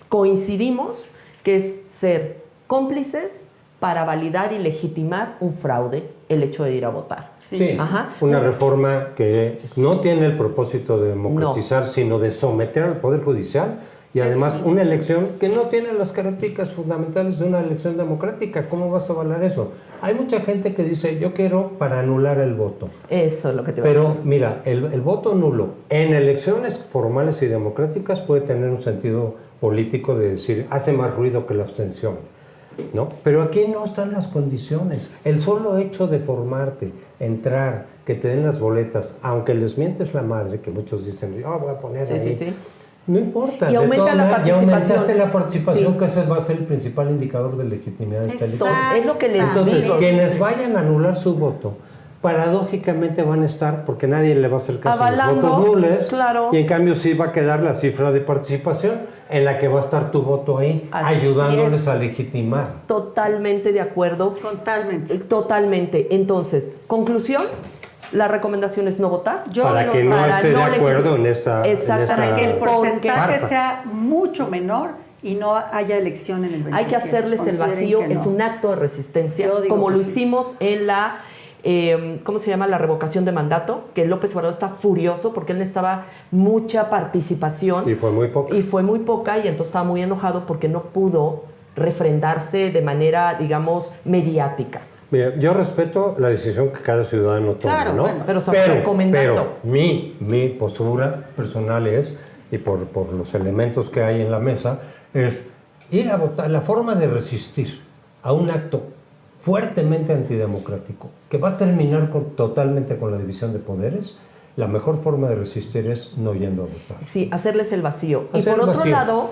coincidimos que es ser cómplices para validar y legitimar un fraude, el hecho de ir a votar. Sí, Ajá. una reforma que no tiene el propósito de democratizar, sino de someter al Poder Judicial y además una elección que no tiene las características fundamentales de una elección democrática. ¿Cómo vas a avalar eso? Hay mucha gente que dice, yo quiero para anular el voto. Eso es lo que te voy a Pero decir. mira, el voto nulo en elecciones formales y democráticas puede tener un sentido político de decir, hace más ruido que la abstención, ¿no? Pero aquí no están las condiciones. El solo hecho de formarte, entrar, que te den las boletas, aunque les mientes la madre, que muchos dicen, yo voy a poner Sí, ahí. sí, sí. No importa. Y de aumenta todas la maneras, ya participación. aumentaste la participación, Sí. que ese va a ser el principal indicador de legitimidad de esta elección. Exacto. Es lo que les Entonces, digo. quienes vayan a anular su voto, paradójicamente van a estar, porque nadie le va a hacer caso a los Avalando, votos nulos, claro. y en cambio sí va a quedar la cifra de participación en la que va a estar tu voto ahí, Así ayudándoles es. a legitimar. Totalmente de acuerdo. Totalmente. Totalmente. Entonces, conclusión, la recomendación es no votar. Para que no esté de acuerdo en esa... Exactamente. Que el Porque porcentaje farsa. sea mucho menor y no haya elección en el 27. hay que hacerles el Consideren vacío, que no. es un acto de resistencia, Yo digo como que lo sí. hicimos en la, ¿cómo se llama? La revocación de mandato, que López Obrador está furioso porque él necesitaba mucha participación. Y fue muy poco. Y fue muy poca, y entonces estaba muy enojado porque no pudo refrendarse de manera, digamos, mediática. Mira, yo respeto la decisión que cada ciudadano toma, Claro, ¿no? bueno. Pero estamos recomendando. Pero mi postura personal es, y por los elementos que hay en la mesa, es ir a votar. La forma de resistir a un acto fuertemente antidemocrático, que va a terminar totalmente con la división de poderes, la mejor forma de resistir es no yendo a votar. Sí, hacerles el vacío. Y Hacer por el otro vacío. lado,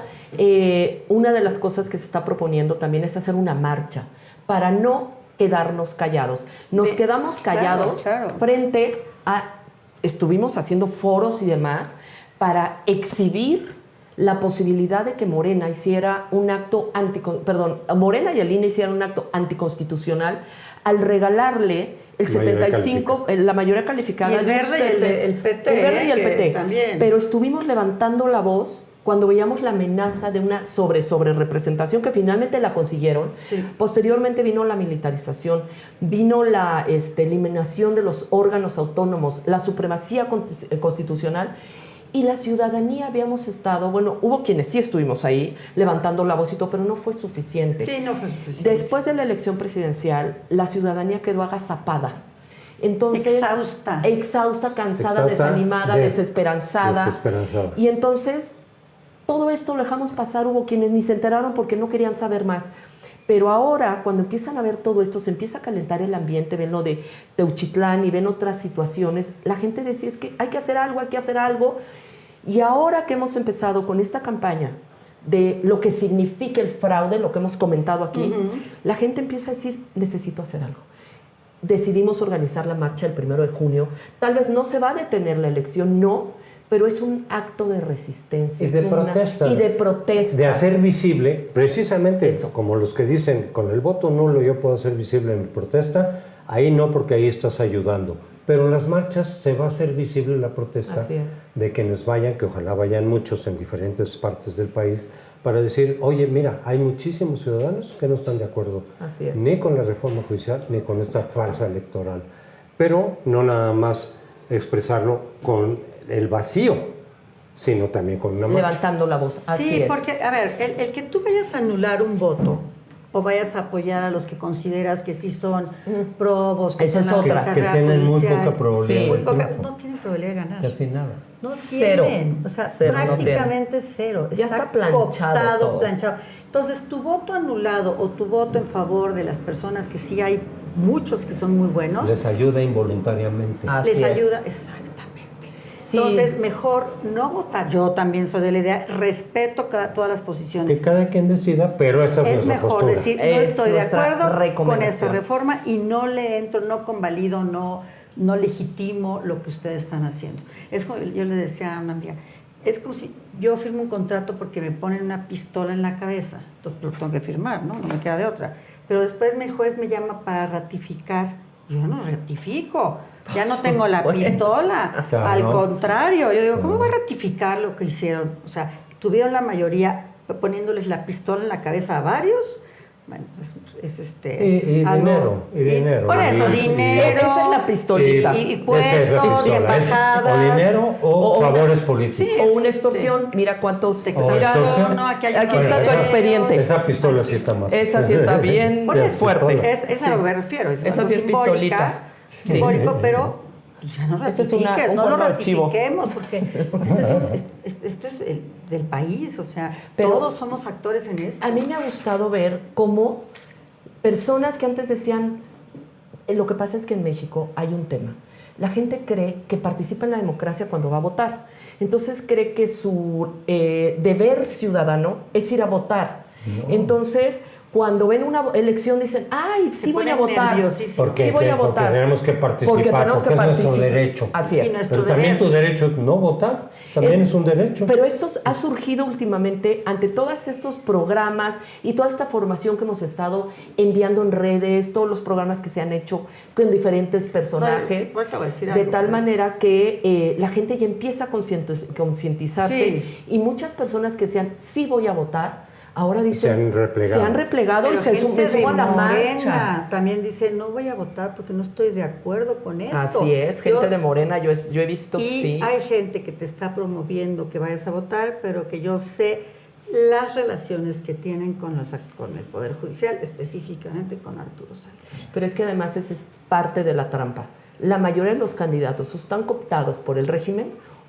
una de las cosas que se está proponiendo también es hacer una marcha para no quedarnos callados. Nos quedamos callados claro, claro. frente a... Estuvimos haciendo foros y demás para exhibir la posibilidad de que Morena hiciera un acto Morena y el INE hicieran un acto anticonstitucional al regalarle el Mayoría 75, la mayoría calificada Y el de un verde y el PT, el verde y el que PT. también. Pero estuvimos levantando la voz cuando veíamos la amenaza de una sobre representación que finalmente la consiguieron. Sí. Posteriormente vino la militarización, vino la eliminación de los órganos autónomos, la supremacía constitucional, y la ciudadanía habíamos estado, bueno, hubo quienes sí estuvimos ahí levantando la voz y todo, pero no fue suficiente. Sí, no fue suficiente. Después de la elección presidencial, la ciudadanía quedó agazapada. Entonces, exhausta, cansada, desanimada, desesperanzada. Y entonces, todo esto lo dejamos pasar. Hubo quienes ni se enteraron porque no querían saber más. Pero ahora, cuando empiezan a ver todo esto, se empieza a calentar el ambiente, ven lo de Teuchitlán y ven otras situaciones, la gente decía, es que hay que hacer algo. Y ahora que hemos empezado con esta campaña de lo que significa el fraude, lo que hemos comentado aquí, la gente empieza a decir, necesito hacer algo. Decidimos organizar la marcha el 1 de junio. Tal vez no se va a detener la elección, no, pero es un acto de resistencia. Y de protesta. Y de protesta. De hacer visible, precisamente Eso. como los que dicen, con el voto nulo yo puedo hacer visible mi protesta, ahí no, porque ahí estás ayudando. Pero en las marchas se va a hacer visible la protesta de quienes vayan, que ojalá vayan muchos en diferentes partes del país, para decir, oye, mira, hay muchísimos ciudadanos que no están de acuerdo ni con la reforma judicial ni con esta farsa electoral. Pero no nada más expresarlo con el vacío, sino también con una marcha. Levantando la voz, así es. Porque, a ver, el que tú vayas a anular un voto o vayas a apoyar a los que consideras que sí son probos, que esa son es otra, la que tienen muy judicial, poca probabilidad. Sí. no tienen probabilidad de ganar. Casi nada. No Cero. tienen, o sea, Cero, prácticamente cero. Ya está planchado todo. planchado. Entonces, tu voto anulado o tu voto en favor de las personas que sí hay muchos que son muy buenos, Les ayuda involuntariamente. Así les es. ayuda, exactamente. Sí. Entonces, mejor no votar. Yo también soy de la idea, respeto todas las posiciones. Que cada quien decida, pero esa es Es nuestra mejor postura. decir, no Es estoy de nuestra acuerdo con recomendación. esta reforma y no le entro, no convalido, no legitimo lo que ustedes están haciendo. Es como yo le decía a una amiga, es como si yo firmo un contrato porque me ponen una pistola en la cabeza, entonces lo tengo que firmar, ¿no? No me queda de otra. Pero después el juez me llama para ratificar, yo no ratifico, ya no tengo la pistola, Claro, al ¿no? contrario, yo digo, ¿cómo voy a ratificar lo que hicieron? O sea, tuvieron la mayoría poniéndoles la pistola en la cabeza a varios. Bueno, es Y algo- dinero. Por eso, Y- dinero. Esa es la pistolita. Y Esa puestos es la y pistola, embajadas. O dinero o una- favores políticos. Sí. O una extorsión. Mira cuántos... Te O Mira, extorsión. no, aquí Aquí está tu esa- expediente. Esa pistola sí está más. Esa sí está bien Por eso, fuerte. Es a lo que me refiero. Es Esa algo sí es simbólica, pistolita. Sí. simbólico, pero pues ya no Esa es ratifiques, un no lo archivo. ratifiquemos, porque esto es del país, o sea, Pero todos somos actores en esto. A mí me ha gustado ver cómo personas que antes decían, lo que pasa es que en México hay un tema. La gente cree que participa en la democracia cuando va a votar. Entonces cree que su deber ciudadano es ir a votar. No. Entonces, cuando ven una elección dicen, ay, sí Se voy a ponen votar. nerviosísimos. Porque, Sí voy a porque votar. tenemos que participar, porque es nuestro participar. derecho. Así Y es. nuestro Pero también deber. tu derecho es no votar, también es un derecho. Pero esto ha surgido últimamente ante todos estos programas y toda esta formación que hemos estado enviando en redes, todos los programas que se han hecho con diferentes personajes, No, ahorita voy a decir de algo, tal pero- manera que la gente ya empieza a concientizarse Sí. y muchas personas que decían, sí voy a votar, ahora dicen, Se han replegado. se han replegado y Pero se gente suban a la de marcha. Morena también dice, no voy a votar porque no estoy de acuerdo con esto. Así es, gente Yo- de Morena, yo he visto, Y sí. hay gente que te está promoviendo que vayas a votar, pero que yo sé las relaciones que tienen con el Poder Judicial, específicamente con Arturo Saldívar. Pero es que además esa es parte de la trampa. La mayoría de los candidatos están cooptados por el régimen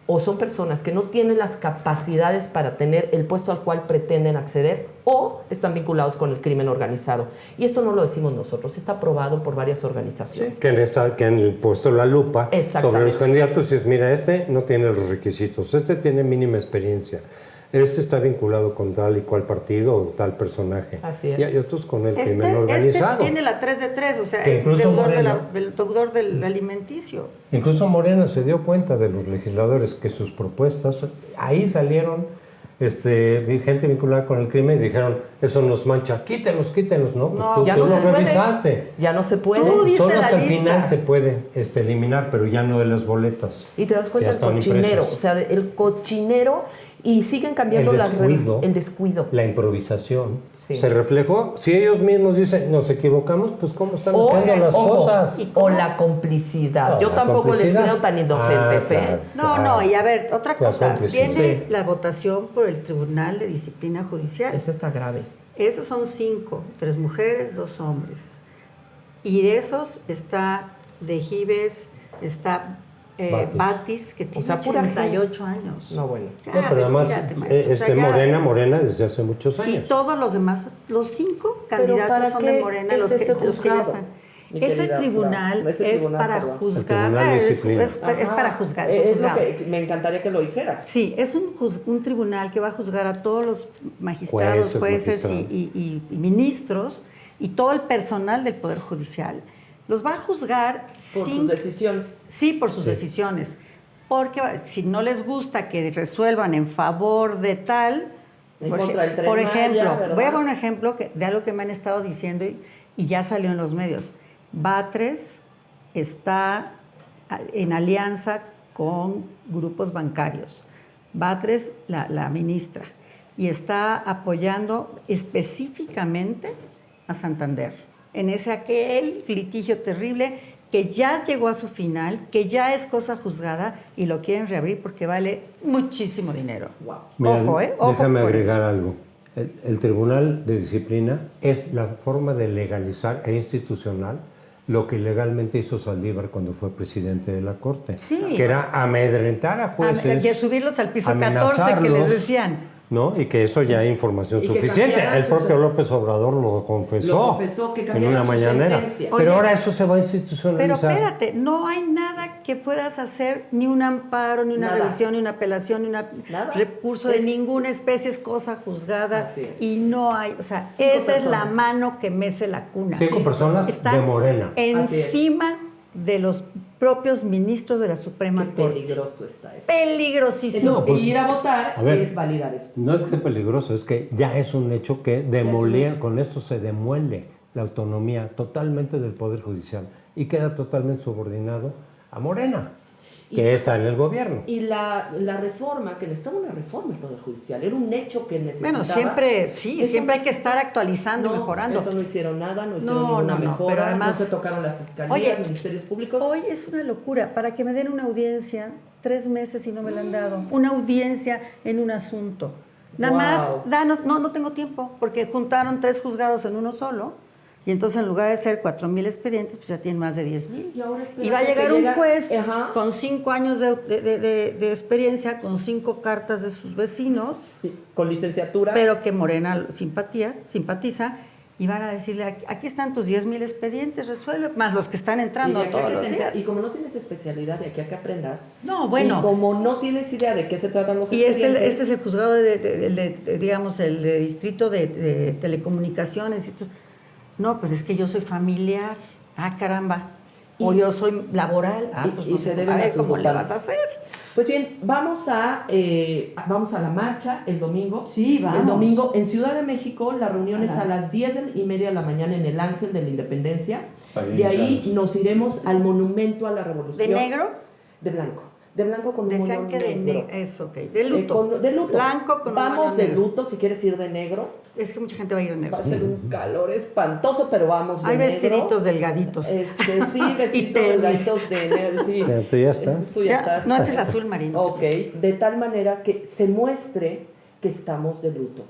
o son personas que no tienen las capacidades para tener el puesto al cual pretenden acceder o están vinculados con el crimen organizado. Y esto no lo decimos nosotros, está aprobado por varias organizaciones. Que han puesto la lupa Exactamente. sobre los candidatos y es, mira, este no tiene los requisitos, este tiene mínima experiencia, este está vinculado con tal y cual partido o tal personaje. Así es. Y hay otros con el crimen organizado. Este tiene la 3 de 3, o sea, Que es incluso Morena- deudor del alimenticio. Incluso Morena se dio cuenta de los legisladores que sus propuestas, ahí salieron gente vinculada con el crimen y dijeron, eso nos mancha, quítenlos, ¿no? Pues No, tú, ya tú no lo se puede. revisaste. Ya no se puede. Tú diste Solo la hasta el lista. final se puede eliminar, pero ya no de las boletas. Y te das cuenta Ya el están cochinero, impresos. o sea, el cochinero Y siguen cambiando el descuido. La improvisación, Sí. se reflejó. Si ellos mismos dicen, nos equivocamos, pues ¿cómo están haciendo las cosas? O la complicidad. Yo la tampoco complicidad. les creo tan inocentes, claro. ¿eh? No, y a ver, otra La cosa, complicidad. viene Sí. la votación por el Tribunal de Disciplina Judicial. Ese está grave. Esos son 5, 3 mujeres, 2 hombres. Y de esos está De Gives, está Batis, que tiene pura 88 años. No, bueno. Ya, No, pero además, retírate, maestro. O sea, ya- Morena desde hace muchos Y años. todos los demás, los 5 ¿Pero candidatos para son qué de Morena, es los que ese ya juzgado, están. mi Ese querida tribunal Clau? Ese es tribunal, para perdón. juzgar. El tribunal de disciplina. Es para juzgar. Es un Es lo juzgado. que me encantaría que lo dijeras. Sí, es un tribunal que va a juzgar a todos los magistrados, jueces y ministros y todo el personal del Poder Judicial. Los va a juzgar Por sus decisiones. Sí, por sus decisiones. Porque si no les gusta que resuelvan en favor de tal... En contra del Tren por Maya, ejemplo, ¿verdad? voy a poner un ejemplo de algo que me han estado diciendo y ya salió en los medios. Batres está en alianza con grupos bancarios. Batres, la ministra, y está apoyando específicamente a Santander en aquel litigio terrible que ya llegó a su final, que ya es cosa juzgada y lo quieren reabrir porque vale muchísimo dinero. Wow. Mira, Ojo déjame con agregar eso. algo. El Tribunal de Disciplina es la forma de legalizar e institucional lo que legalmente hizo Saldívar cuando fue presidente de la Corte, Sí. que era amedrentar a jueces, Y a subirlos al piso 14 que amenazarlos, les decían. ¿no? Y que eso ya hay información Y que suficiente. cambiaran El sus- propio López Obrador lo confesó, que en cambiaran una su mañanera. sentencia. Pero Oye, ahora eso se va a Pero institucionalizar. espérate, no hay nada que puedas hacer, ni un amparo, ni una Nada. revisión, ni una apelación, ni un Nada. recurso de Es- ninguna especie, es cosa juzgada. Así es. Y no hay, o sea, 5 esa es la personas. mano que mece la cuna. 5 personas Está de Morena. encima de los propios ministros de la Suprema Qué Corte. peligroso está eso. Peligrosísimo. No, pues, ir a votar a ver. es validar esto. No es que peligroso, es que ya es un hecho que demolía, con esto se demuele la autonomía totalmente del Poder Judicial y queda totalmente subordinado a Morena, que está en el gobierno. Y la reforma, que necesitaba una reforma el Poder Judicial, era un hecho que necesitaba. Bueno, siempre, sí, Eso siempre hay no- que estar actualizando y mejorando. Eso no hicieron nada, no hicieron No, ninguna no, no, mejora, pero además- no se tocaron las fiscalías, Oye, ministerios públicos. Hoy es una locura. Para que me den una audiencia, 3 meses y no me la han dado. Una audiencia en un asunto. Nada Wow. más, danos, no tengo tiempo, porque juntaron 3 juzgados en uno solo. Y entonces en lugar de ser 4,000 expedientes, pues ya tienen más de 10,000. Y ahora espérate Y va a llegar que un llega- juez Ajá. con 5 años de experiencia, con 5 cartas de sus vecinos, Sí, con licenciatura. pero que Morena simpatiza, y van a decirle, aquí están tus 10,000 expedientes, resuelve, más los que están y, entrando de aquí a todos que los te días. y como no tienes especialidad, de aquí a que aprendas. No, bueno. Y como no tienes idea de qué se tratan los Y expedientes. este es el juzgado digamos, el de distrito de telecomunicaciones. No, pues es que yo soy familiar. Ah, caramba. O Y- yo soy laboral. Ah, pues y no se sé, deben a a ver sus cómo le votantes. vas a hacer. Pues bien, vamos a la marcha el domingo. Sí, vamos. El domingo en Ciudad de México, la reunión es a A las- las 10:30 de la mañana en el Ángel de la Independencia. Para De ahí iniciarnos. nos iremos al Monumento a la Revolución. ¿De negro? De blanco. De blanco con un Decían moño que de negro. negro. Eso, ok. De luto. De luto. Blanco con un Vamos moño de negro. luto si quieres ir de negro. Es que mucha gente va a ir de negro. Va a ser un calor espantoso, pero vamos de Hay negro. vestiditos delgaditos. Sí, vestiditos tenis. delgaditos de negro. Sí. Pero tú ya estás. Tú ya Ya, estás. no, este es azul marino. Ok, de tal manera que se muestre que estamos de luto.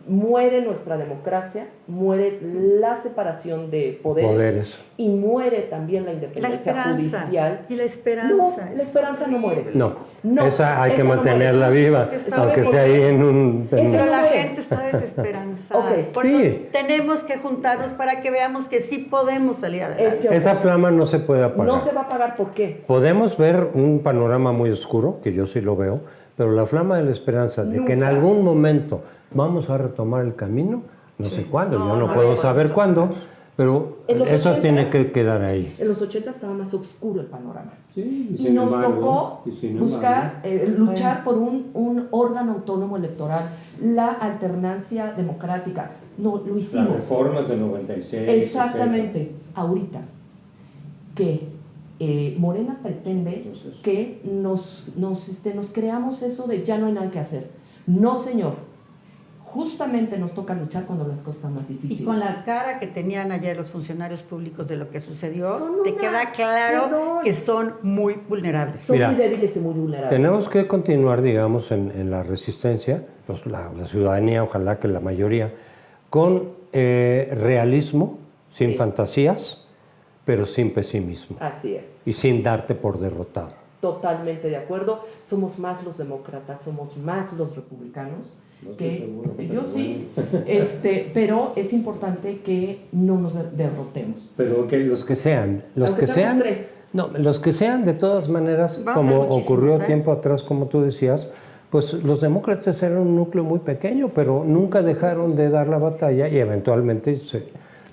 Muere nuestra democracia, muere la separación de poderes, y muere también la La independencia esperanza. judicial. Y la esperanza. No, es la esperanza no muere. No, No, esa hay que esa no mantenerla muere. viva, Es que está aunque bien. sea ahí en un... Ese Pero no la muere. gente está desesperanzada. Ok, Por sí. eso tenemos que juntarnos para que veamos que sí podemos salir adelante. Es que Esa flama no se puede apagar. no se va a pagar, ¿por qué? Podemos ver un panorama muy oscuro, que yo sí lo veo, pero la flama de la esperanza de que en Nunca. algún momento vamos a retomar el camino, no sé cuándo, No, yo no no puedo lo saber podemos cuándo, pero En los eso 80s, tiene que quedar ahí. En los 80 estaba más oscuro el panorama. Sí, Y nos tocó buscar, luchar por un órgano autónomo electoral, la alternancia democrática. No, lo hicimos. del 96. Exactamente. Ahorita, que Morena pretende que nos creamos eso de ya no hay nada que hacer. No, señor. Justamente nos toca luchar cuando las cosas están más difíciles. Y con la cara que tenían ayer los funcionarios públicos de lo que sucedió, Son te una- queda claro perdón. que son muy vulnerables. Son Mira, muy débiles y muy vulnerables. Tenemos que continuar, digamos, en la resistencia, la ciudadanía, ojalá que la mayoría, con realismo, sin Sí. fantasías, pero sin pesimismo Así es. y sin darte por derrotado. Totalmente de acuerdo. Somos más los demócratas, somos más los republicanos. Yo sí, pero es importante que no nos derrotemos. Pero que los que sean, Aunque seamos tres. no, los que sean de todas maneras, Va a ser como muchísimos, ocurrió ¿eh? tiempo atrás, como tú decías, pues los demócratas eran un núcleo muy pequeño, pero nunca dejaron de dar la batalla y eventualmente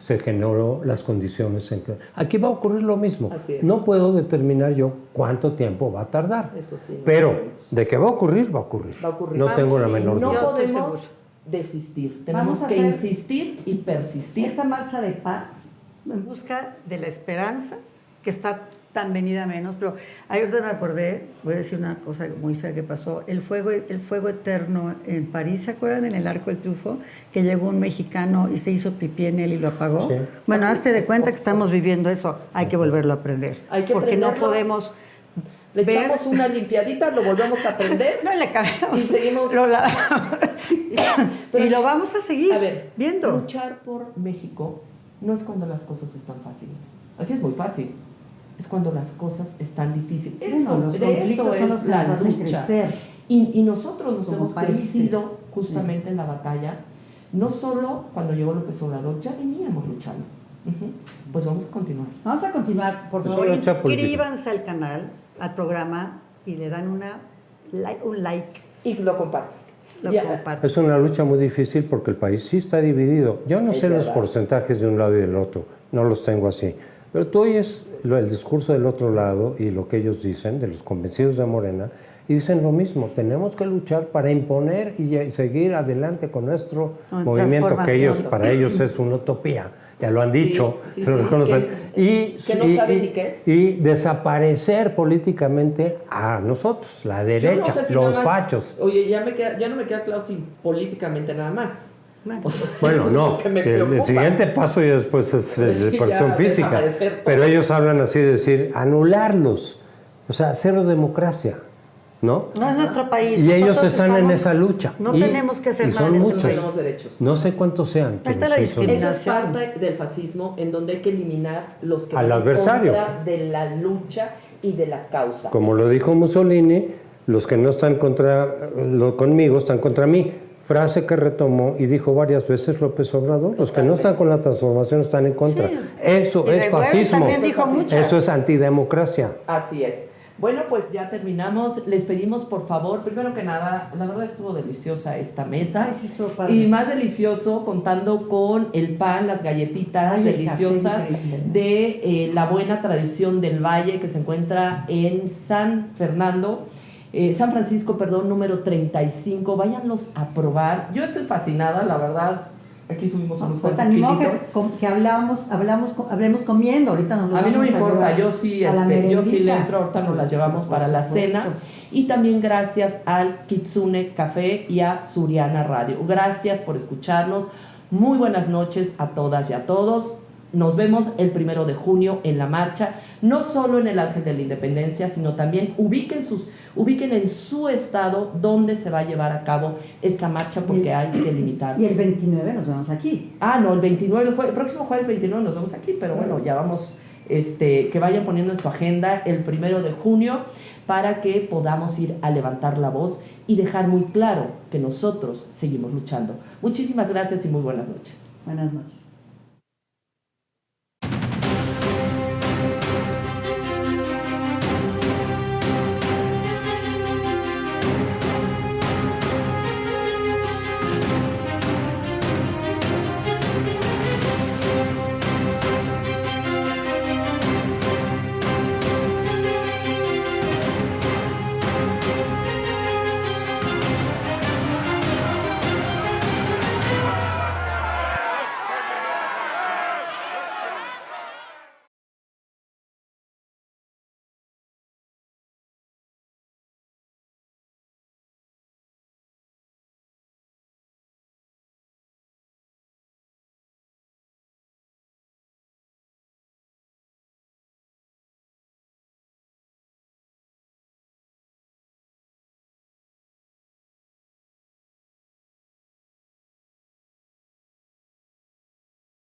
se generó las condiciones en que... Aquí va a ocurrir lo mismo. Así es. No puedo determinar yo cuánto tiempo va a tardar, Eso sí. no pero sabemos. de que va a ocurrir, va a ocurrir. Va a ocurrir. No Vamos, tengo la sí, menor no duda. Yo estoy podemos segura. desistir. Tenemos Vamos a que hacer- insistir y persistir. Esta marcha de paz en busca de la esperanza, que está tan venida menos, pero ahorita me acordé, voy a decir una cosa muy fea que pasó, el fuego eterno en París, ¿se acuerdan? En el Arco del Triunfo, que llegó un mexicano y se hizo pipí en él y lo apagó. Sí. Bueno, hazte de cuenta que estamos viviendo eso, hay que volverlo a aprender, Hay que porque no aprenderlo. podemos Le ver- echamos una limpiadita, lo volvemos a prender. No le cambiamos. Y seguimos- Y lo vamos a seguir A ver, viendo. luchar por México no es cuando las cosas están fáciles. Así es muy fácil. Es cuando las cosas están difíciles. Eso, Bueno, los de conflictos eso son es los que la nos hacen lucha. crecer. Y nosotros nos como hemos países. crecido justamente en la batalla. No solo cuando llegó López Obrador, ya veníamos luchando. Ujú. Pues vamos a continuar. Vamos a continuar, por Es favor. una lucha política. Inscríbanse al canal, al programa y le dan un like, Y lo comparten. lo Ya. comparten. Es una lucha muy difícil porque el país sí está dividido. Yo no Es sé los verdad. porcentajes de un lado y del otro, no los tengo así. Pero tú oyes el discurso del otro lado y lo que ellos dicen, de los convencidos de Morena, y dicen lo mismo, tenemos que luchar para imponer y seguir adelante con nuestro Con movimiento, que transformación. para ellos es una utopía. Ya lo han Sí, dicho, sí, lo sí, reconocen. que no saben ni qué es. Y desaparecer políticamente a nosotros, la Yo derecha, no sé si los nada más- fachos. Oye, ya no me queda claro si políticamente nada más. Bueno, O sea, Bueno, eso es no, lo que me el preocupa. siguiente paso y después es Sí, de ya, persona física, desaparecer todo. pero ellos hablan así de decir, anularlos, o sea, cero democracia, ¿no? no es nuestro país. Y ellos nosotros están en estamos- esa lucha. No y, tenemos que hacer y nada son en este muchos, país. Tenemos derechos. no sé cuántos sean. Ahí está pero la sí son discriminación. Eso es parte del fascismo, en donde hay que eliminar los que Al van en adversario. contra de la lucha y de la causa. Como lo dijo Mussolini, los que no están conmigo están contra mí. Frase que retomó y dijo varias veces López Obrador, los que no están con la transformación están en contra. Sí. Eso Y es de Huevo fascismo. también dijo muchas. Eso es antidemocracia. Así es. Bueno, pues ya terminamos. Les pedimos, por favor, primero que nada, la verdad estuvo deliciosa esta mesa. Ay, sí, estuvo padre. Y más delicioso contando con el pan, las galletitas Ay, el deliciosas café increíble. de la buena tradición del Valle que se encuentra en San Francisco, número 35. Váyanlos a probar. Yo estoy fascinada, la verdad. Aquí subimos unos Pues, cuantos te animó kilitos. que hablemos comiendo. Ahorita nos A mí no me vamos importa, llevar yo sí, a la yo sí le merendita. entro, ahorita nos las llevamos Por para la supuesto. cena. Y también gracias al Kitsune Café y a Suriana Radio. Gracias por escucharnos. Muy buenas noches a todas y a todos. Nos vemos el 1 de junio en la marcha, no solo en el Ángel de la Independencia, sino también ubiquen en su estado dónde se va a llevar a cabo esta marcha, porque hay que limitar. Y el 29 nos vemos aquí. Ah, no, el 29, el próximo jueves 29 nos vemos aquí, pero bueno, ya vamos, que vayan poniendo en su agenda el 1 de junio para que podamos ir a levantar la voz y dejar muy claro que nosotros seguimos luchando. Muchísimas gracias y muy buenas noches. Buenas noches.